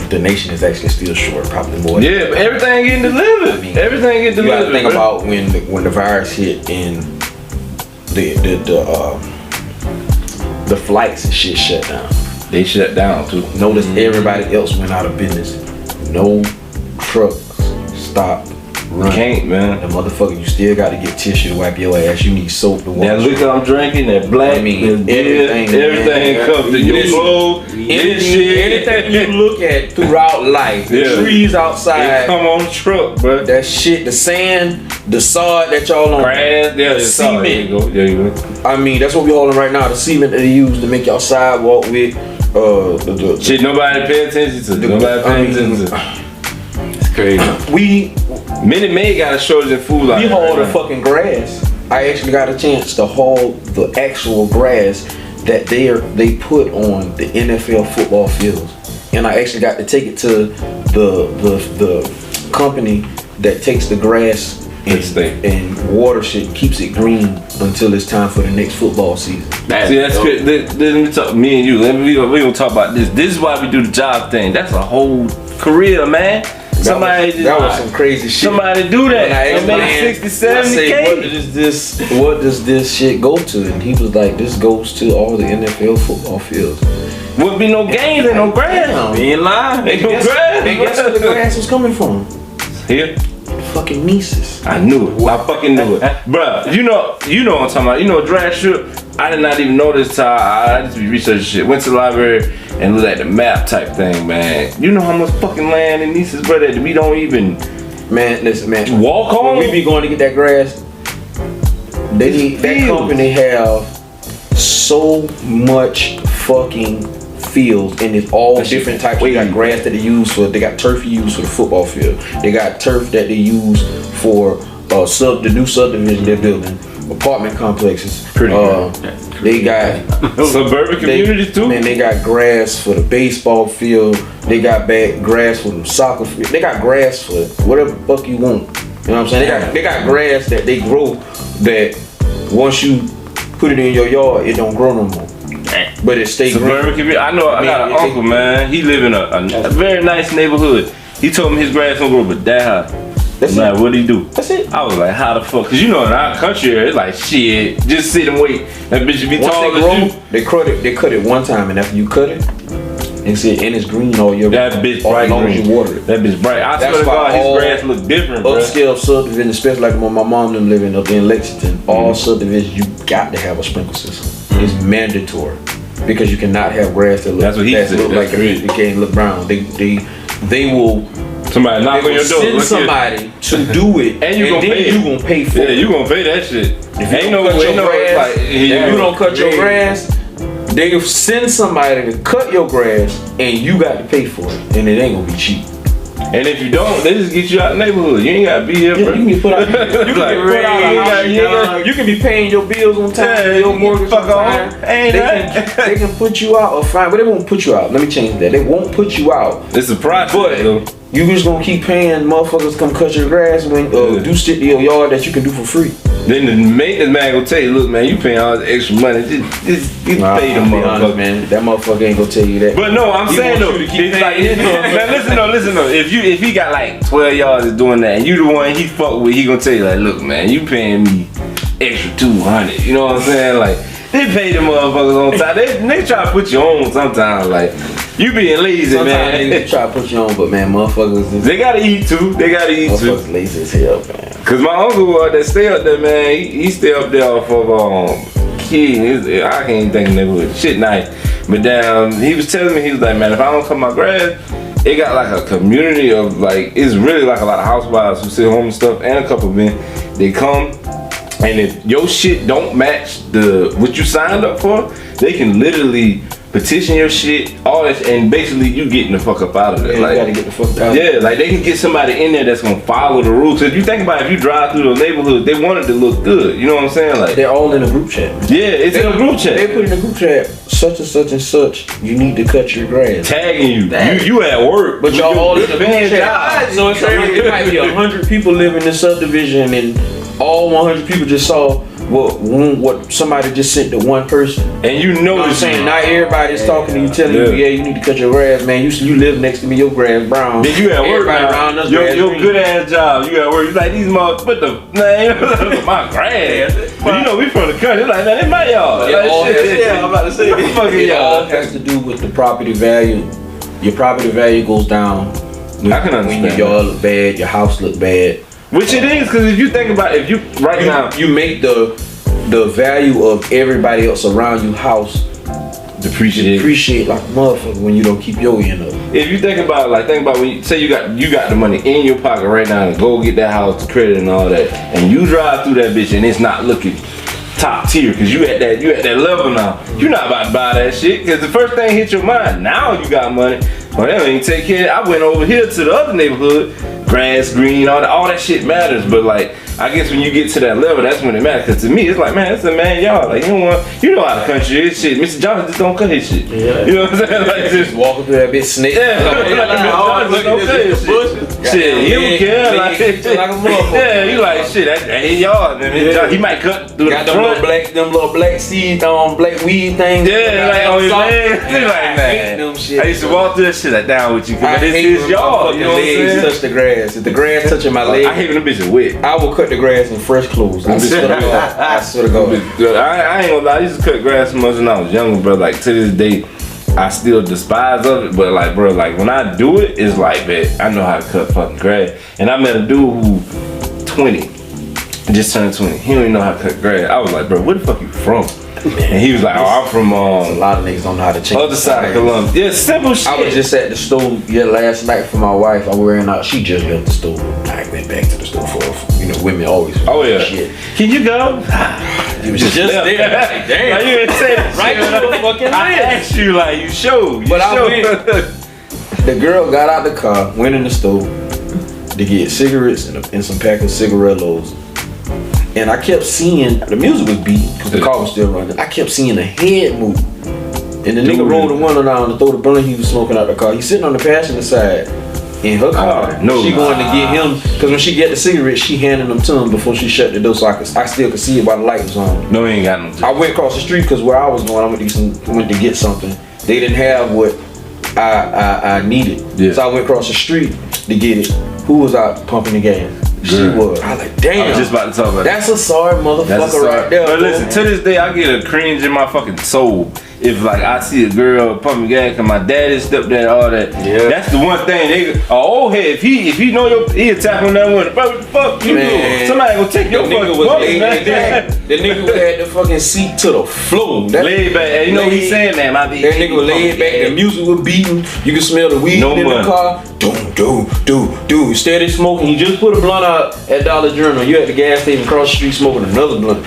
The nation is actually still short, probably more. Yeah, but everything getting delivered. Everything getting delivered. You gotta think about when the virus hit and the flights and shit shut down. They shut down too. Notice everybody else went out of business. No trucks stopped running. You can't, man. The motherfucker, you still got to get tissue to wipe your ass. You need soap to wash. That liquor I'm drinking, that black, everything comes to your clothes. Anything you look at throughout life, the trees outside, they come on the truck, bro. that shit, the sand, the sod that y'all on, grass, the cement. There you go. There you go. I mean, that's what we holding right now. The cement that they use to make y'all sidewalk with. Shit, nobody pay attention to. Nobody pay attention to. It's crazy. Minute Maid got a shortage of food. We haul the fucking grass. I actually got a chance to haul the actual grass that they put on the NFL football fields, and I actually got to take it to the company that takes the grass and waters it, keeps it green until it's time for the next football season. See, that's good. Let me talk, me and you. We gonna talk about this. This is why we do the job thing. That's a whole career, man. That was some crazy shit. Somebody do that and make 60, 70K. What does this shit go to? And he was like, this goes to all the NFL football fields. Wouldn't be no games and no grass. Be in line. Ain't no grass. And guess where the grass was coming from? Here. Fucking Mises. I knew it. I fucking knew it. Bruh, you know what I'm talking about. You know, drag strip, I did not even know this till I just be researching shit. Went to the library and looked at the map type thing, man. You know how much fucking land in Nice's, brother, that we don't even listen, walk on? When we be going to get that grass, that company have so much fucking fields, and it's all different types. They got grass that they use for, they got turf you use for the football field. They got turf that they use for the new subdivision they're building, apartment complexes. They got suburban communities too. And they got grass for the baseball field. They got grass for the soccer field. They got grass for whatever the fuck you want. You know what I'm saying? They got grass that they grow that once you put it in your yard, it don't grow no more. But it stays suburban community. I know. I got an uncle, man. He live in a very nice neighborhood. He told me his grass don't grow, but that high. That's man, what'd he do? That's it. I was like, how the fuck? Cause you know in our country, it's like shit. Just sit and wait. That bitch be tall as you. They cut it one time, and after you cut it, and it's green all year. That bitch bright green. You water it. That bitch bright. I swear to God, his grass look different, bro. Upscale subdivision, especially like when my mom them living up in Lexington, all subdivisions you got to have a sprinkler system. It's mandatory because you cannot have grass that look like it can't look brown. They will. Somebody knock on your door. Send somebody to do it, and you gonna pay for it. Yeah, you gonna pay that shit. If you don't cut your grass, they send somebody to cut your grass, and you got to pay for it, and it ain't gonna be cheap. And if you don't, they just get you out of the neighborhood. You ain't gotta be here, bro. You can be put out. You can be paying your bills on time, your mortgage on time. They can put you out or fine, but they won't put you out. Let me change that. They won't put you out. It's a process, but you just gonna keep paying motherfuckers to come cut your grass when do shit to your yard that you can do for free. Then the maintenance man gonna tell you, look, man, you paying all this extra money. Just pay them motherfuckers, man. That motherfucker ain't gonna tell you that. But no, I'm saying though, man, listen though. If he got like 12 yards of doing that, and you the one he fuck with, he gonna tell you like, look, man, you paying me extra 200. You know what I'm saying? Like they pay them motherfuckers on time. They try to put you on sometimes, like. You being lazy, sometimes man. They try to put you on, but man, motherfuckers. They gotta eat too. Motherfuckers lazy as hell, man. Cause my uncle that stay up there, man, he stay up there off of Key. I can't even think of the neighborhood. Shit nice. But he was telling me, he was like, man, if I don't cut my grass, it got like a community of like, it's really like a lot of housewives who sit home and stuff, and a couple of men. They come, and if your shit don't match what you signed up for, they can literally petition your shit, all that, and basically you getting the fuck up out of there. Yeah, like, you gotta get the fuck out. Yeah, like they can get somebody in there that's gonna follow the rules. So if you think about it, if you drive through the neighborhood, they want it to look good. You know what I'm saying? Like They're all in a group chat. yeah, it's in a group chat. They put in a group chat, such and such and such. You need to cut your grass. Tagging you. You at work, But y'all all in the group paying chat. job. So it's like, it might be 100 people living in this subdivision, and all 100 people just saw what somebody just sent to one person. And you know what I'm it's saying? Not everybody's talking to you, telling you, yeah, you need to cut your grass, man. You live next to me, your grass brown. Then you at work Everybody now. around us Your grass green. good ass job. You at work. You like these motherfuckers. What the man? My grass. But you know we from the country. Like man, it's my yard. It Like, all shit, has- yeah, I'm about to say fucking It all yard. has to do with the property value. Your property value goes down when, I can when understand your yard look bad, your house look bad. Which it is, because if you think about it, if you right now You make the value of everybody else around you house depreciate like a motherfucker when you don't keep your end up. if you think about it, like think about when you say you got the money in your pocket right now to go get that house, the credit and all that, and you drive through that bitch and it's not looking top tier because you at that level now. You're not about to buy that shit because the first thing hit your mind. Now you got money, but that ain't take care. I went over here to the other neighborhood, grass green, all that shit matters. But like I guess when you get to that level, that's when it matters. Cause to me, it's like, man, it's a man y'all. Like you know how the country is. Shit, Mr. Johnson just don't cut his shit. Yeah. You know what I'm saying? Like just Walking through that bitch snake. yeah, like Mr. Johnson don't cut his shit. Shit, he don't care. Like a motherfucker. yeah, you like shit. That ain't y'all. Man. Mr. Johnson, he might cut through Got the them little front. black seeds, black weed things. Yeah, like on his legs. He like, I hate them man. shit. I used to walk through that shit like down with you. I Cause this hate is when y'all. my You know what I'm fucking legs saying? touch the grass. If the grass touching my leg, I hate when them bitches wet. I will cut the grass in fresh clothes. I swear to God. I swear to God. I ain't gonna lie, I used to cut grass so much when I was younger, bro. Like to this day, I still despise of it. But like, bro, like when I do it, it's like, man, I know how to cut fucking grass. And I met a dude who 20, just turned 20. He don't even know how to cut grass. I was like, bro, where the fuck you from? And he was like, oh, I'm from A lot of niggas don't know how to change. other side of Columbia. Yeah, simple shit. I was just at the store last night for my wife. I was wearing out. She just left the store. I went back to the store for women always. Oh yeah. Shit. Can you go? It was just there. Like, Damn. Like, you didn't say that Right shit. to the fucking I list. asked you like you showed. But I The girl got out the car, went in the store to get cigarettes and some pack of cigarettos. And I kept seeing, the music was beat because the car was still running. I kept seeing a head move. And the nigga rolled the window down to throw the blunt he was smoking out the car. He's sitting on the passenger side in her car. She going to get him, because when she get the cigarettes, she handed them to him before she shut the door so I still could see it while the light was on. No, he ain't got no. I went across the street because where I was going, I went to get something. They didn't have what I needed. Yeah. So I went across the street to get it. Who was out pumping the gas? She was. I was like, damn. I was just about to talk about That's a sorry motherfucker That's a sorry. right there. But bro. listen, to this day, I get a cringe in my fucking soul if like I see a girl pumping gas, cause my daddy, stepdad, all that. Yeah. That's the one thing they. Old head, if he know he'll tap on that window. Bro, what the fuck you Man. doing? Somebody gonna take your The nigga fucking was money, laid man. back. The nigga had the fucking seat to the floor. That Laid back. And you know what he's saying, man. That nigga was laid back. The music was beating. You could smell the weed No in money. the car. Do. Steady smoking. He just put a blunt out at Dollar General. You at the gas station across the street smoking another blunt.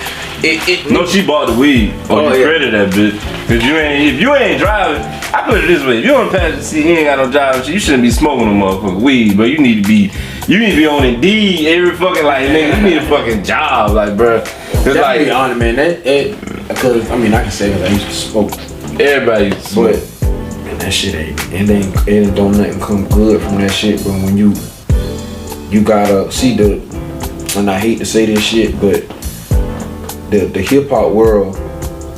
No, she bought the weed. Oh, You yeah. credit that bitch. Cause if you ain't driving, I put it this way: if you on the passenger seat, you ain't got no driving shit. You shouldn't be smoking no motherfucking weed, but you need to be on Indeed every fucking like nigga. You need a fucking job, like bruh. Cause That's like be honest, man. Because I mean, I can say that I used to smoke, everybody smoke. but man, that shit it don't nothing come good from that shit. But when you gotta see and I hate to say this shit, but the hip hop world,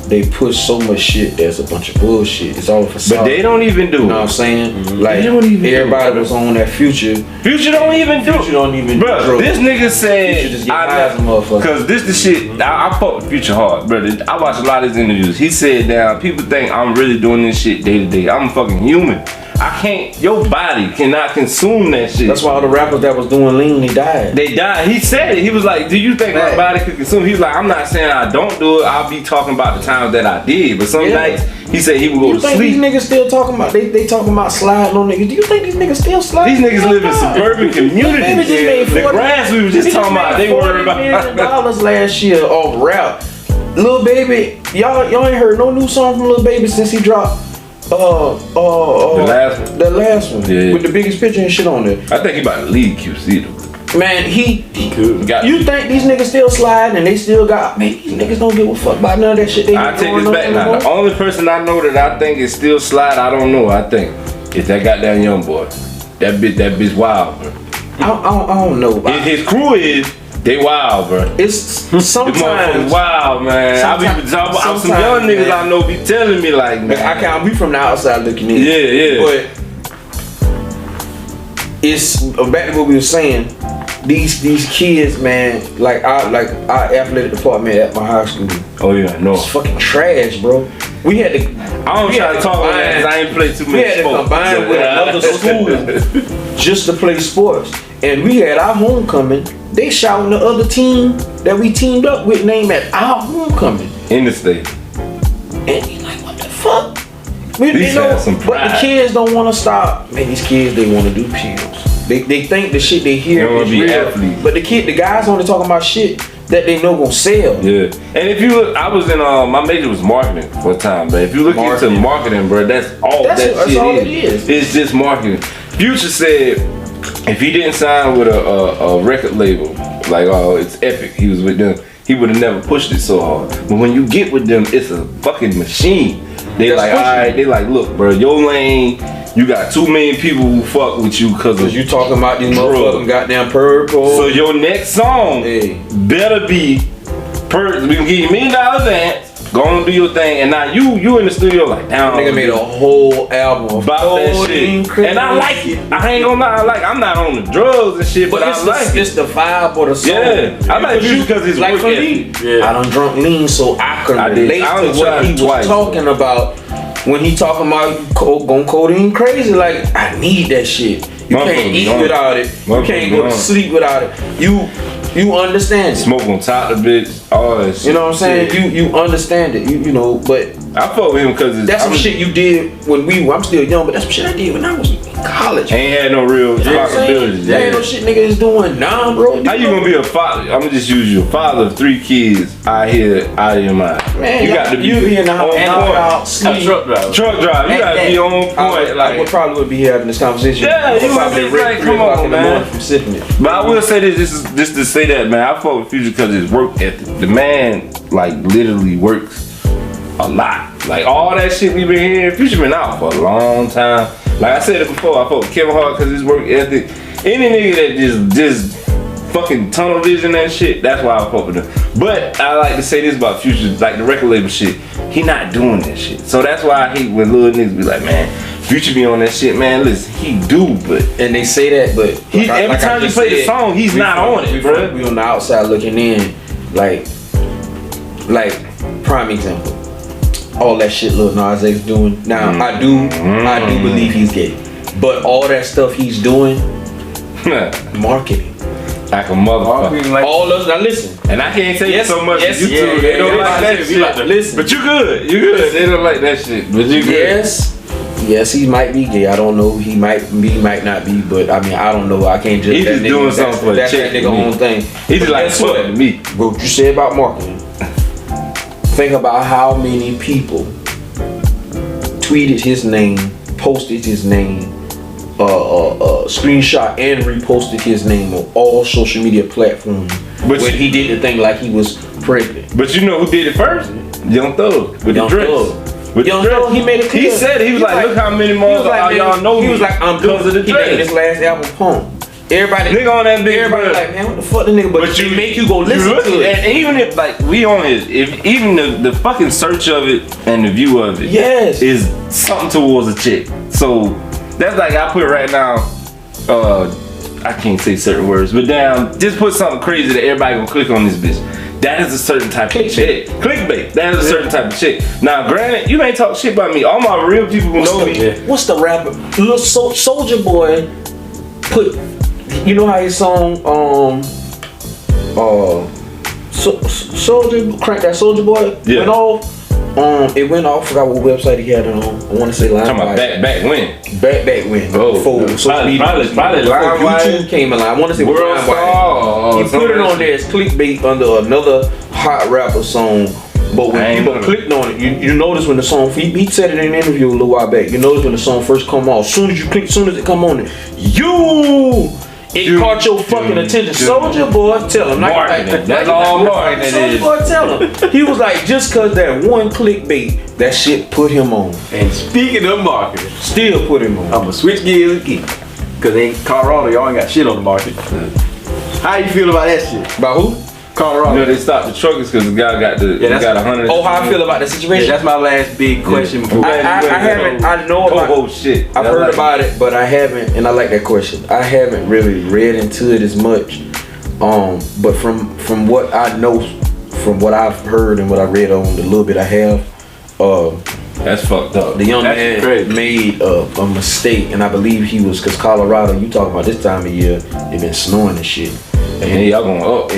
they push so much shit that's a bunch of bullshit. It's all a facade. But they don't even do You know what it. I'm saying? Like They don't even do everybody it. was on that Future. Future don't even do Future it. don't even do Bruh, drugs. this nigga Future just said, get high as a motherfucker. cause this the shit, I fuck with Future hard, brother. I watch a lot of his interviews. He said now, people think I'm really doing this shit day to day. I'm a fucking human. I can't, your body cannot consume that shit. That's why all the rappers that was doing lean, they died. They died. He said it. He was like, do you think my body could consume? He was like, I'm not saying I don't do it. I'll be talking about the times that I did. But some nights, he said he would go You to think sleep. these niggas still talking about, they talking about sliding on niggas? Do you think these niggas still sliding? These niggas live in suburban communities. Baby just made The 40 grass we was just talking about, they worried about. $40 last year off rap. Lil Baby, y'all ain't heard no new song from Lil Baby since he dropped The last one? The last one. Yeah. With the biggest picture and shit on there. I think he about to leave QC though. Man, he could. You think these niggas still sliding and they still got, man, these niggas don't give a fuck about none of that shit they I take this back now. The only person I know that I think is still slide, I don't know, I think, is that goddamn young boy. That bitch wild, bro. I don't know. His crew is, they wild, bro. It's The sometimes motherfuckers wild, man. I be talking about some young niggas man. I know be telling me like, man. I can't be from the outside looking in. Yeah. But it's back to what we were saying. These kids, man, like our athletic department at my high school. Oh yeah, no. It's fucking trash, bro. We had to. I don't try to talk about that because I ain't played too We many had to sports. combine with another school just to play sports, and we had our homecoming. They shouting the other team that we teamed up with name at our homecoming. In the state. And you like, what the fuck? These have some but pride. the kids don't want to stop. Man, these kids, they want to do pills. They think the shit they hear They wanna is be real. athletes. But the guys only talking about shit that they know gonna sell. Yeah. And if you look, I was in, my major was marketing for a time, but if you look into marketing, bro, that's all That's all it is. It's just marketing. Future said if he didn't sign with a record label, like, it's Epic, he was with them, he would have never pushed it so hard. But when you get with them, it's a fucking machine. They like, alright, they like, look, bro, your lane, you got 2 million people who fuck with you because you talking about these motherfucking goddamn purple. So your next song better be we can give you $1 million advance. Go on, do your thing, and now you in the studio like, damn, nigga made a whole album about that shit, and I like it. I ain't gonna lie, I'm not on the drugs and shit, but I like it. It's the vibe or the song. Yeah, I like you because it's like work for me. ethic. I done drunk lean, so I can relate to what he was talking about when he talking about going codeine crazy. Like, I need that shit. You can't eat without it. You can't go to sleep without it. You understand it. Smoke on top of the bitch, all that shit. You know what I'm saying? You understand it. You know, but I fuck with him because that's some shit you did when I'm still young, but that's some shit I did when I was in college. Ain't had no real responsibilities. There ain't no shit nigga is doing now, bro. How you gonna be a father? I'm gonna just use you, a father of 3 kids out of your mind. Man, you got to be in the house, a truck driver. Truck driver, you gotta be on point. I would probably be having this conversation. Yeah, you would be like, come on, man. From sipping it. But I will say this is just to say that, man, I fuck with Future because his work ethic. The man, like, literally works a lot. Like, all that shit we been hearing, Future been out for a long time. Like I said it before, I fuck with Kevin Hart because his work ethic. Any nigga that just fucking tunnel vision and shit, that's why I fuck with him. But I like to say this about Future, like the record label shit, he not doing that shit. So that's why I hate when little niggas be like, man, Future be on that shit, man. Listen, he do, but and they say that, but every time you play the song, he's not on it, bro. We on the outside looking in, like prime example. All that shit Lil Nas X doing. Now I do believe he's gay, but all that stuff he's doing, marketing. Like a motherfucker. Like, all those, now listen. And I can't say so much. Yes, YouTube, they don't like that shit. Listen. But you good. They don't like that shit. But you good. Yes, he might be gay. I don't know. He might not be. But I mean, I don't know. I can't judge. He's just doing something for the check. That nigga own thing. He's just like fuck to me. Bro, what you say about marketing? Think about how many people tweeted his name, posted his name, screenshot and reposted his name on all social media platforms when he did the thing like he was pregnant. But you know who did it first? Young Thug with the dress. With Young Thug, he made it clear. He said he was like, look how many more y'all know. He was like, I'm because of the dress. He made his last album Pump. Everybody, nigga on that big. Everybody like, man, what the fuck, the nigga? But you make you go listen to it. And even if like we on it, if even the fucking search of it and the view of it, is something towards a chick. So that's like I put right now. I can't say certain words, but damn, just put something crazy that everybody gonna click on this bitch. That is a certain type of chick. Clickbait. That is a certain type of chick. Now, granted, you ain't talk shit about me. All my real people who know me. What's the rapper? Little Soulja Boy put. You know how his song, Soulja, crank that Soulja Boy went off. It went off. I forgot what website he had it on. I want to say LimeWire. Talking about back when? Back when. Before social media. Probably LimeWire. YouTube came along. I want to say LimeWire. He put it on there as clickbait under another hot rapper song But when people clicked on it, you notice when the song, he said it in an interview a little while back, you notice when the song first come on, as soon as you click, as soon as it come on, it caught your fucking attention. Soulja Boy, tell him. That's all marketing it Soulja is. Boy, tell him. He was like, just cause that one clickbait, that shit put him on. And speaking of marketing, Still put him on. I'm gonna switch gears again. Cause in Colorado, y'all ain't got shit on the market. How you feel about that shit? About who? Colorado. You know, they stopped the truckers because the guy got got 100. Oh, how I feel about the situation? Yeah, that's my last big question. I haven't. I know about shit. I've heard about it, but I haven't, and I like that question. I haven't really read into it as much. But from what I know, from what I've heard and what I read on the little bit I have, that's fucked up. the young man made a mistake, and I believe he was, because Colorado, you talking about this time of year, they been snowing and shit. And y'all going up.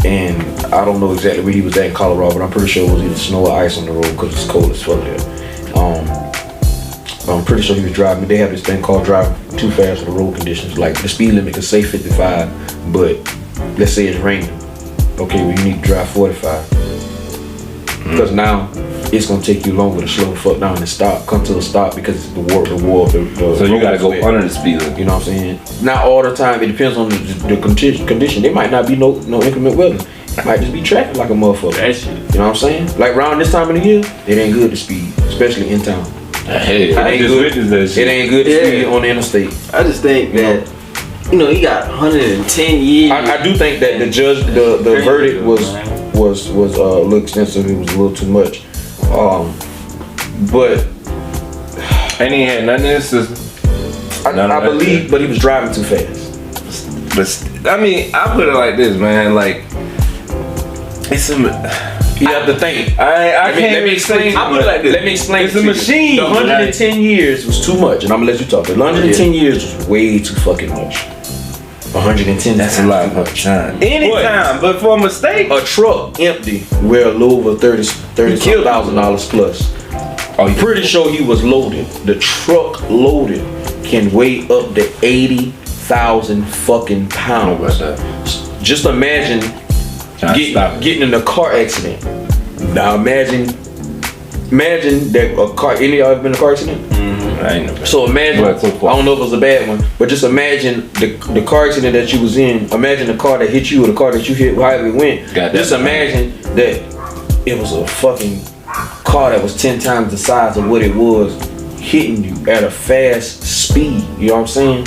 And I don't know exactly where he was at in Colorado, but I'm pretty sure it was either snow or ice on the road because it's cold as fuck there. I'm pretty sure he was driving. They have this thing called driving too fast for the road conditions. Like the speed limit can say 55, but let's say it's raining. Okay, well you need to drive 45. Because now it's gonna take you longer to slow the fuck down and come to a stop because the war. So you gotta go under the speed limit. You know what I'm saying? Not all the time. It depends on the condition. There might not be no inclement weather. It might just be traffic like a motherfucker. That shit. You know what I'm saying? Like around this time of the year, it ain't good to speed, especially in town. Hey, I just witnessed that shit. It ain't good to speed on the interstate. I just think that he got 110 years. I do think that the verdict was a little extensive. It was a little too much. But and he had nothing in his system. I believe, but he was driving too fast. But I mean, I put it like this, man. Like it's a. You have to think. I can't let me explain. I put it like this. Let me explain. It's a machine. The 110 years was too much, and I'm gonna let you talk. The 110 years was way too fucking much. 110. That's a lot of time. Anytime, but for a mistake, a truck empty, we're a little over $30,000 plus. I'm pretty sure he was loaded. The truck loaded can weigh up to 80,000 fucking pounds. Just imagine getting in a car accident. Now imagine that a car. Any of y'all ever been in a car accident? I ain't know. So imagine, I don't know if it was a bad one, but just imagine the car accident that you was in. Imagine the car that hit you or the car that you hit, however it went. Just imagine that it was a fucking car that was 10 times the size of what it was, hitting you at a fast speed. You know what I'm saying?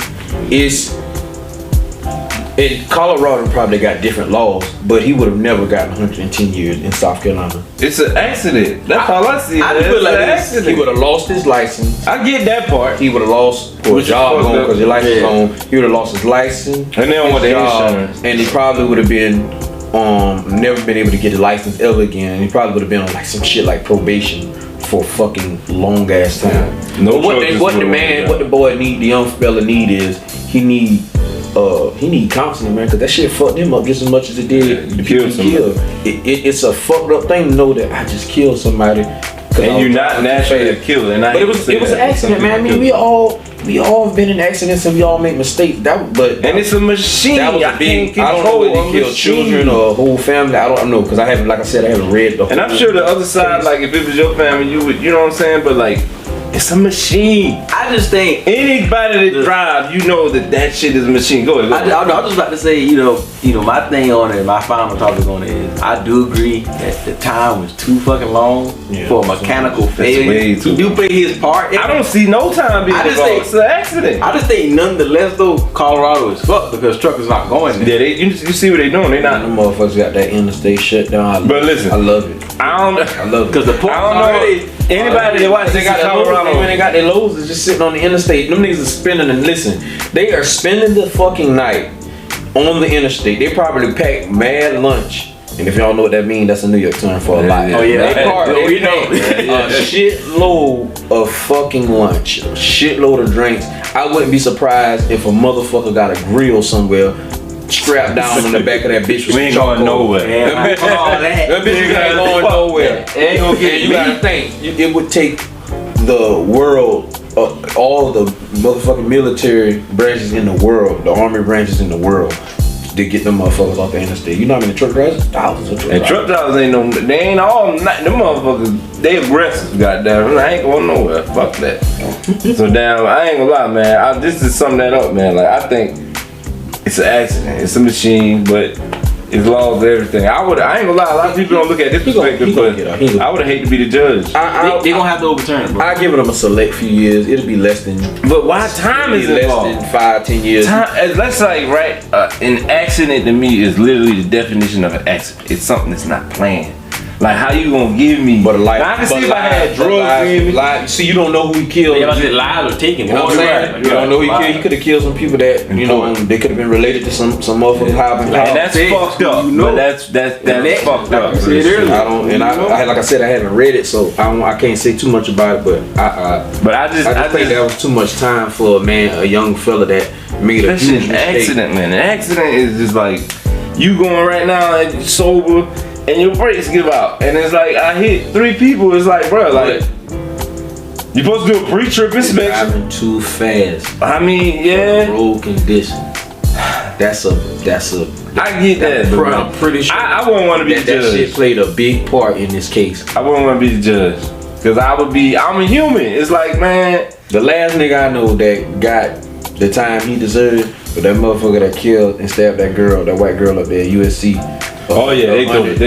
In Colorado probably got different laws, but he would have never gotten 110 years in South Carolina. It's an accident. That's all I see. I feel like accident. He would have lost his license. I get that part. He would have lost a job on because your license is on. He would have lost his license. And they don't want the insurance. And he probably would have been never been able to get a license ever again. And he probably would have been on like some shit like probation for fucking long ass time. No. But what the boy need, the young fella need is he need counseling, man, because that shit fucked him up just as much as it did the people he killed. It's a fucked up thing to know that I just killed somebody. And you're not naturally a killer. But it was an accident, man. I mean, we all have been in accidents and we all make mistakes. And it's a machine. That was a big. I don't know whether he killed children or a whole family. I don't know because I haven't, like I said, I haven't read the whole. And I'm sure the other side, like if it was your family, you would, you know what I'm saying? But like, it's a machine. I just think anybody that drives, you know that shit is a machine. Go ahead. I was just about to say, my thing on it, my final topic on it is, I do agree that the time was too fucking long for a mechanical failure. He do play his part. I don't see no time being involved. It's an accident. I just think nonetheless though, Colorado is fucked because truckers not going there. Yeah, you see what they doing. They not. The motherfuckers got that interstate shut down. But listen, I love it. I love it because the point already. Anybody that watch, they got Colorado when they got their loads is just sitting on the interstate. Them niggas are spending and listen, they are spending the fucking night on the interstate. They probably pack mad lunch. And if y'all know what that means, that's a New York term for a lot. Oh yeah, they pack a shitload of fucking lunch, a shitload of drinks. I wouldn't be surprised if a motherfucker got a grill somewhere strapped down on the back of that bitch. We ain't going nowhere. That bitch ain't going nowhere. You gotta think, it would take the world, all the motherfucking military branches in the world, the army branches in the world, to get them motherfuckers off the interstate. You know how many truck drivers? Thousands of truck And truck drivers ain't no, they ain't all, not, them motherfuckers, they aggressive, goddamn. I ain't going nowhere, fuck that. So damn, I ain't gonna lie, man, this is summing that up, man. Like, I think it's an accident, it's a machine, but it's laws and everything. I ain't gonna lie, a lot of people don't look at this perspective, but I would have hated to be the judge. They gonna have to overturn it, bro. I give them a select few years. It'll be less than. But why time is involved? Less than 5-10 years. Let's like, right, an accident to me is literally the definition of an accident. It's something that's not planned. Like, how you gonna give me? But like, now, I can see if I had drugs in me. See, you don't know who he killed. Yeah, it live or taken. You know what I'm saying? You don't know who he killed. He could have killed some people that they could have been related to some motherfuckers hiving. And that's fucked up. But that's fucked up. I don't. And I like I said, I haven't read it, so I can't say too much about it. But I think that was too much time for a young fella that made a huge mistake. Accident, man. An accident is just like you going right now and sober. And your brakes give out, and it's like I hit 3 people. It's like, bro, like you supposed to do a pre-trip inspection. Driving too fast. I mean, yeah. Road condition. That's a. I get that, bro. I'm pretty sure. I wouldn't want to be the judge. That shit played a big part in this case. I wouldn't want to be the judge, cause I'm a human. It's like, man, the last nigga I know that got the time he deserved, but that motherfucker that killed and stabbed that white girl up there at USC. Oh yeah, they put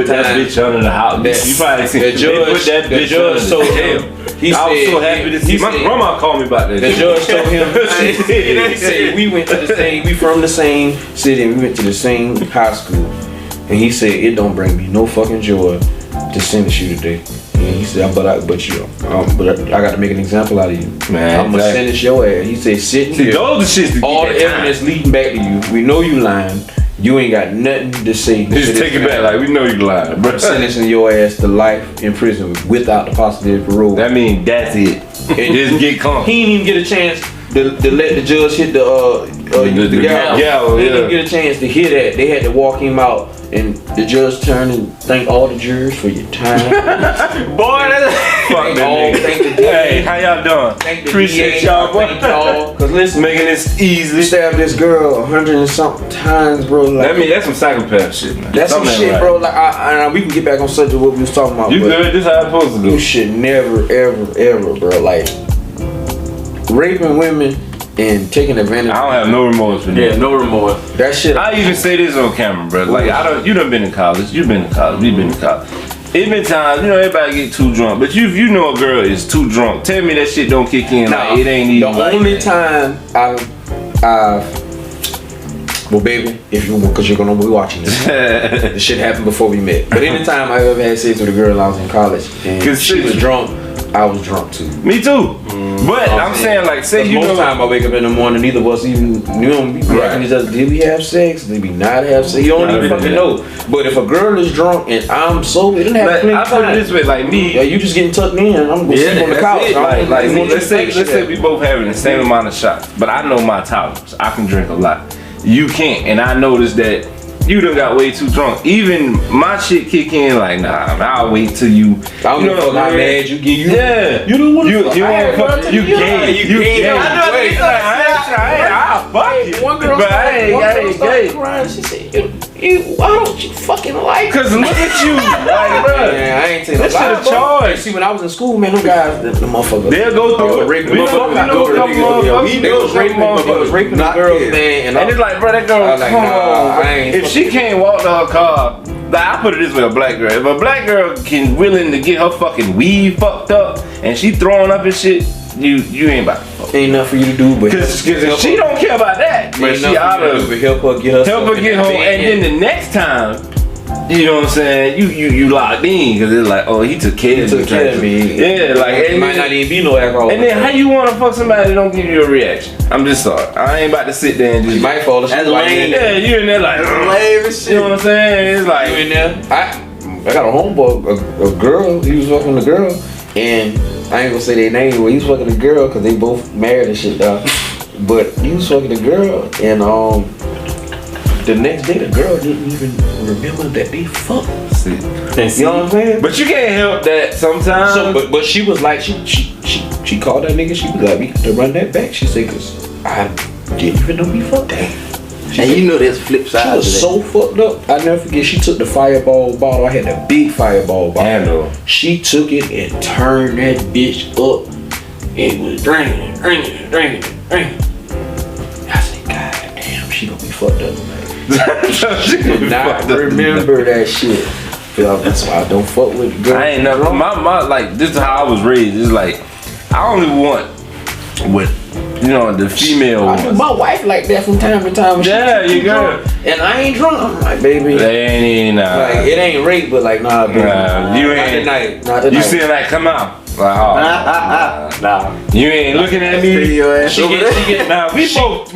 that bitch under the house. You probably seen the judge. They put that bitch under the jail. I was so happy to see. My grandma called me about that. The judge told him. He said we went to the same. We from the same city. And we went to the same high school. And he said it don't bring me no fucking joy to sentence you today. And he said, but I got to make an example out of you. Man, I'm gonna sentence your ass. He said, sit here. Those are shits. All the evidence leading back to you. We know you lying. You ain't got nothing to say. Just take it back, like we know you lying, bro. Sentencing your ass to life in prison without the possibility of parole. That means that's it. Just get calm. He didn't even get a chance to let the judge hit the gavel. He didn't get a chance to hear that. They had to walk him out, and the judge turned and thanked all the jurors for your time. Boy, that's fuck that. Hey, how y'all doing? Appreciate y'all, boy. Cause listen, making this easy. Stabbed this girl 100 and something times, bro. Like, that's some psychopath shit, man. That's some shit, right, bro. Like, we can get back on subject of what we was talking about. You good? This how it's supposed to go. You should never, ever, bro. Like raping women and taking advantage. I don't have no remorse for that. Yeah, no remorse. That shit. I even say this on camera, bro. Like you done been in college. You've been in college. We've been in college. It been times, everybody get too drunk. But you know a girl is too drunk. Tell me that shit don't kick in. Nah, like it ain't even. The only time well, baby, if you, because you're gonna be watching this. This shit happened before we met. But anytime I ever had sex with a girl, I was in college and she was drunk. I was drunk too. Me too. But I'm saying, like, say you most time I wake up in the morning, neither of us even be asking each other, did we have sex? Did we not have sex? You don't even fucking know. But if a girl is drunk and I'm sober, it didn't have plenty of time. I put it this way, like me. Yeah, you just getting tucked in. I'm gonna sleep on the couch. Like let's say we both having the same amount of shots, but I know my tolerance. I can drink a lot. You can't, and I noticed that you done got way too drunk. Even my shit kick in like, nah, I'll wait till you. I don't know how mad you get. Yeah. You don't want to. You gay. You gay. I'll fuck you. One girl started crying. She said, why don't you fucking like? Cause look at you, like, bro. Man, I ain't taking that shit a charge. See, when I was in school, man, them guys, the motherfuckers, they'll go through it. Raping motherfuckers. They was raping the girls, man. And it's like, bro, that girl, come on. If she can't walk to her car, like, I put it this way, a black girl. If a black girl can willing to get her fucking weed fucked up and she throwing up and shit, you ain't about to fuck. Ain't nothing for you to do, but cause she don't care about that. But she out of help her get home, and then the next time, you know what I'm saying? You locked in because it's like, oh, he took care of me. Yeah, like it might not even be no alcohol. And then how you want to fuck somebody that don't give you a reaction? I'm just sorry. I ain't about to sit there and just. You might fall asleep. Yeah, you in there like lame as shit. You know what I'm saying? It's like you in there. I got a homeboy, a girl. He was fucking a girl, and I ain't gonna say their name, but he was fucking a girl because they both married and shit, dog. But he was fucking a girl, and the next day the girl didn't even remember that they fucked. See. You know what I'm saying? But you can't help that sometimes. So, but she was like, she called that nigga. She was like, we got to run that back. She said, cause I didn't even know we fucked. Damn. And you know there's flip She side to that. was so fucked up. I never forget. She took the Fireball bottle. I had the big Fireball bottle. Handle. She took it and turned that bitch up. It was drinking. I said, God damn, she gonna be fucked up tonight. And I remember that shit. That's why I don't fuck with girls. I ain't never. My like this is how I was raised. It's like I only want what the female. I do my wife like that from time to time. Yeah, you drunk, and I ain't drunk. I'm like, baby, they ain't like it ain't rape, but like nah, baby, you ain't. Not tonight. You see like come out. Like, Nah. You ain't looking at me. She get. Nah, we both.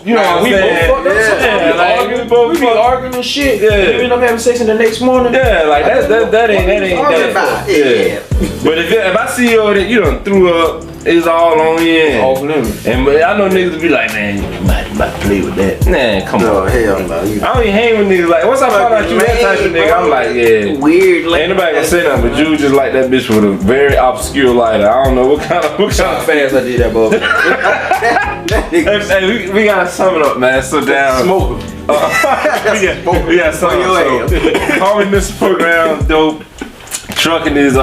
You know what I'm saying? We be arguing and shit. Yeah. We end up having sex in the next morning. Yeah, like that ain't that. Yeah. But if I see you done threw up, it's all on you. Off limits. And but I know niggas be like, man, you might play with that. Nah, come on. Hell no. I don't even hang with niggas like. Once I find out you that type of nigga, I'm like, yeah. Weird. Like, ain't nobody gonna say nothing, but you just like that bitch with a very obscure lighter. I don't know what kind of fast I did that, bro. Hey, we gotta sum it up, man. So down. Smoke. We got sum it up. So, calling this program dope. Trucking is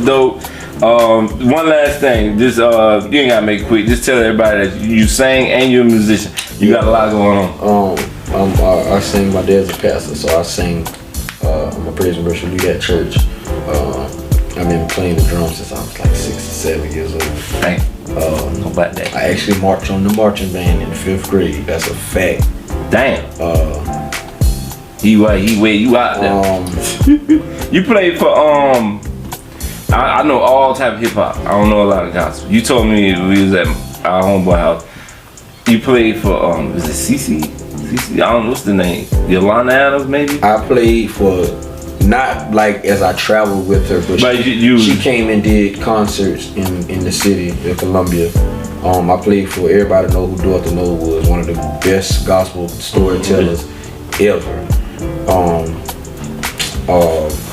dope. One last thing, just you ain't gotta make it quick. Just tell everybody that you sing and you're a musician. You got a lot going on. I sing. My dad's a pastor, so I sing. I'm a praise and worship leader at church. I've been playing the drums since I was like 6 or 7 years old. Dang. How about that? I actually marched on the marching band in 5th grade. That's a fact. Damn. You out there. You played for I know all type of hip hop. I don't know a lot of gospel. You told me we was at our homeboy house. You played for is it CC? I don't know what's the name. Yolanda Adams maybe? I played for not like as I traveled with her, but she came and did concerts in the city of Columbia. I played for everybody know who Dorothy Know was one of the best gospel storytellers ever.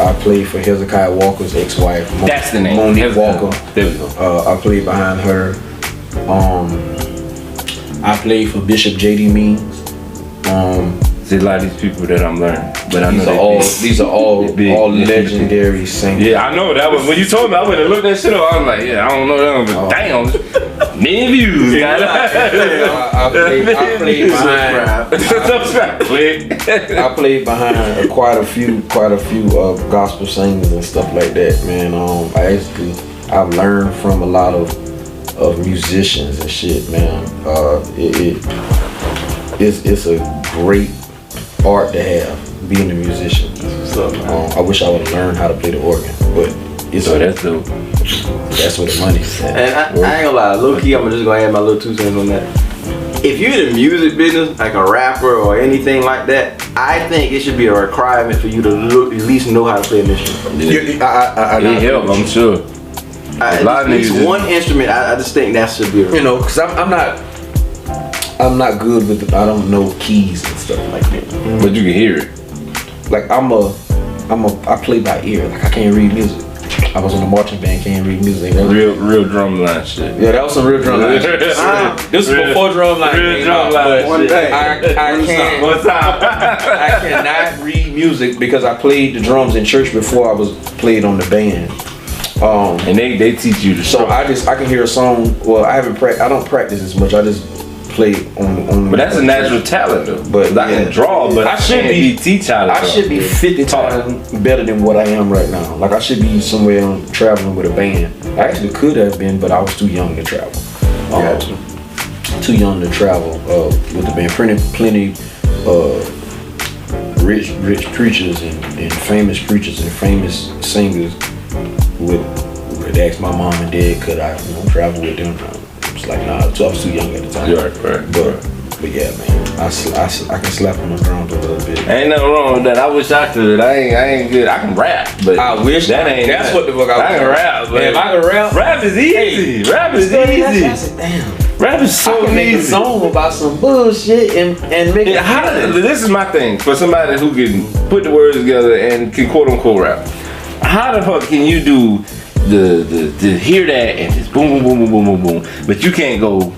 I played for Hezekiah Walker's ex-wife. That's the name. Monique Walker. There we go. I played behind her. I played for Bishop J.D. Means. See a lot of these people that I'm learning, but I know these are all legendary singers. Yeah, I know that was when you told me. I went and looked that shit up. I was like, yeah, I don't know them, but damn, million views. I played behind quite a few gospel singers and stuff like that, man. I've learned from a lot of musicians and shit, man. It's a great art to have, being a musician. I wish I would have learned how to play the organ, but that's dope. That's where the money's at. And I ain't gonna lie, low key, I'm just gonna add my little 2 cents on that. If you're in the music business, like a rapper or anything like that, I think it should be a requirement for you to at least know how to play an instrument. It helps, I'm sure. At least one instrument, I just think that should be. Because I'm not good with I don't know keys and stuff like that. But you can hear it. Like I play by ear. Like I can't read music. I was in a marching band, can't read music. Real drumline shit. Yeah, that was some real drumline shit. This was before drumline. Real drumline shit. I cannot read music because I played the drums in church before I was played on the band. And they teach you to. So I can hear a song. Well, I don't practice as much. I just play on. But that's a natural talent though. But I can draw, but I should be teach how to I should be 50 times better than what I am right now. Like I should be somewhere traveling with a band. I actually could have been, but I was too young to travel. Too young to travel with the band. Plenty rich preachers and famous preachers and famous singers would ask my mom and dad, could I travel with them? I was like, nah, I was too young at the time. Right. But yeah, man, I can slap on the drums a little bit. Ain't nothing wrong with that. I wish I could. I ain't good. I can rap, but I wish that ain't. That's what the fuck I can rap. But if I can rap, rap is easy. Hey, rap is easy. I said, damn. Rap is so I can make a easy. song about some bullshit and make it. This is my thing for somebody who can put the words together and can quote unquote rap. How the fuck can you do the hear that and just boom boom boom boom boom boom boom, but you can't go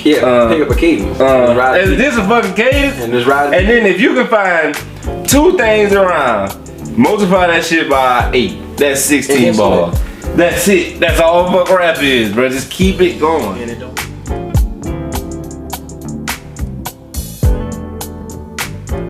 Yeah, pick up a cadence. And this a fucking cadence. And just ride. And then if you can find 2 things around, multiply that shit by 8. That's 16 bars. That's it. That's all fuck rap is, bro. Just keep it going.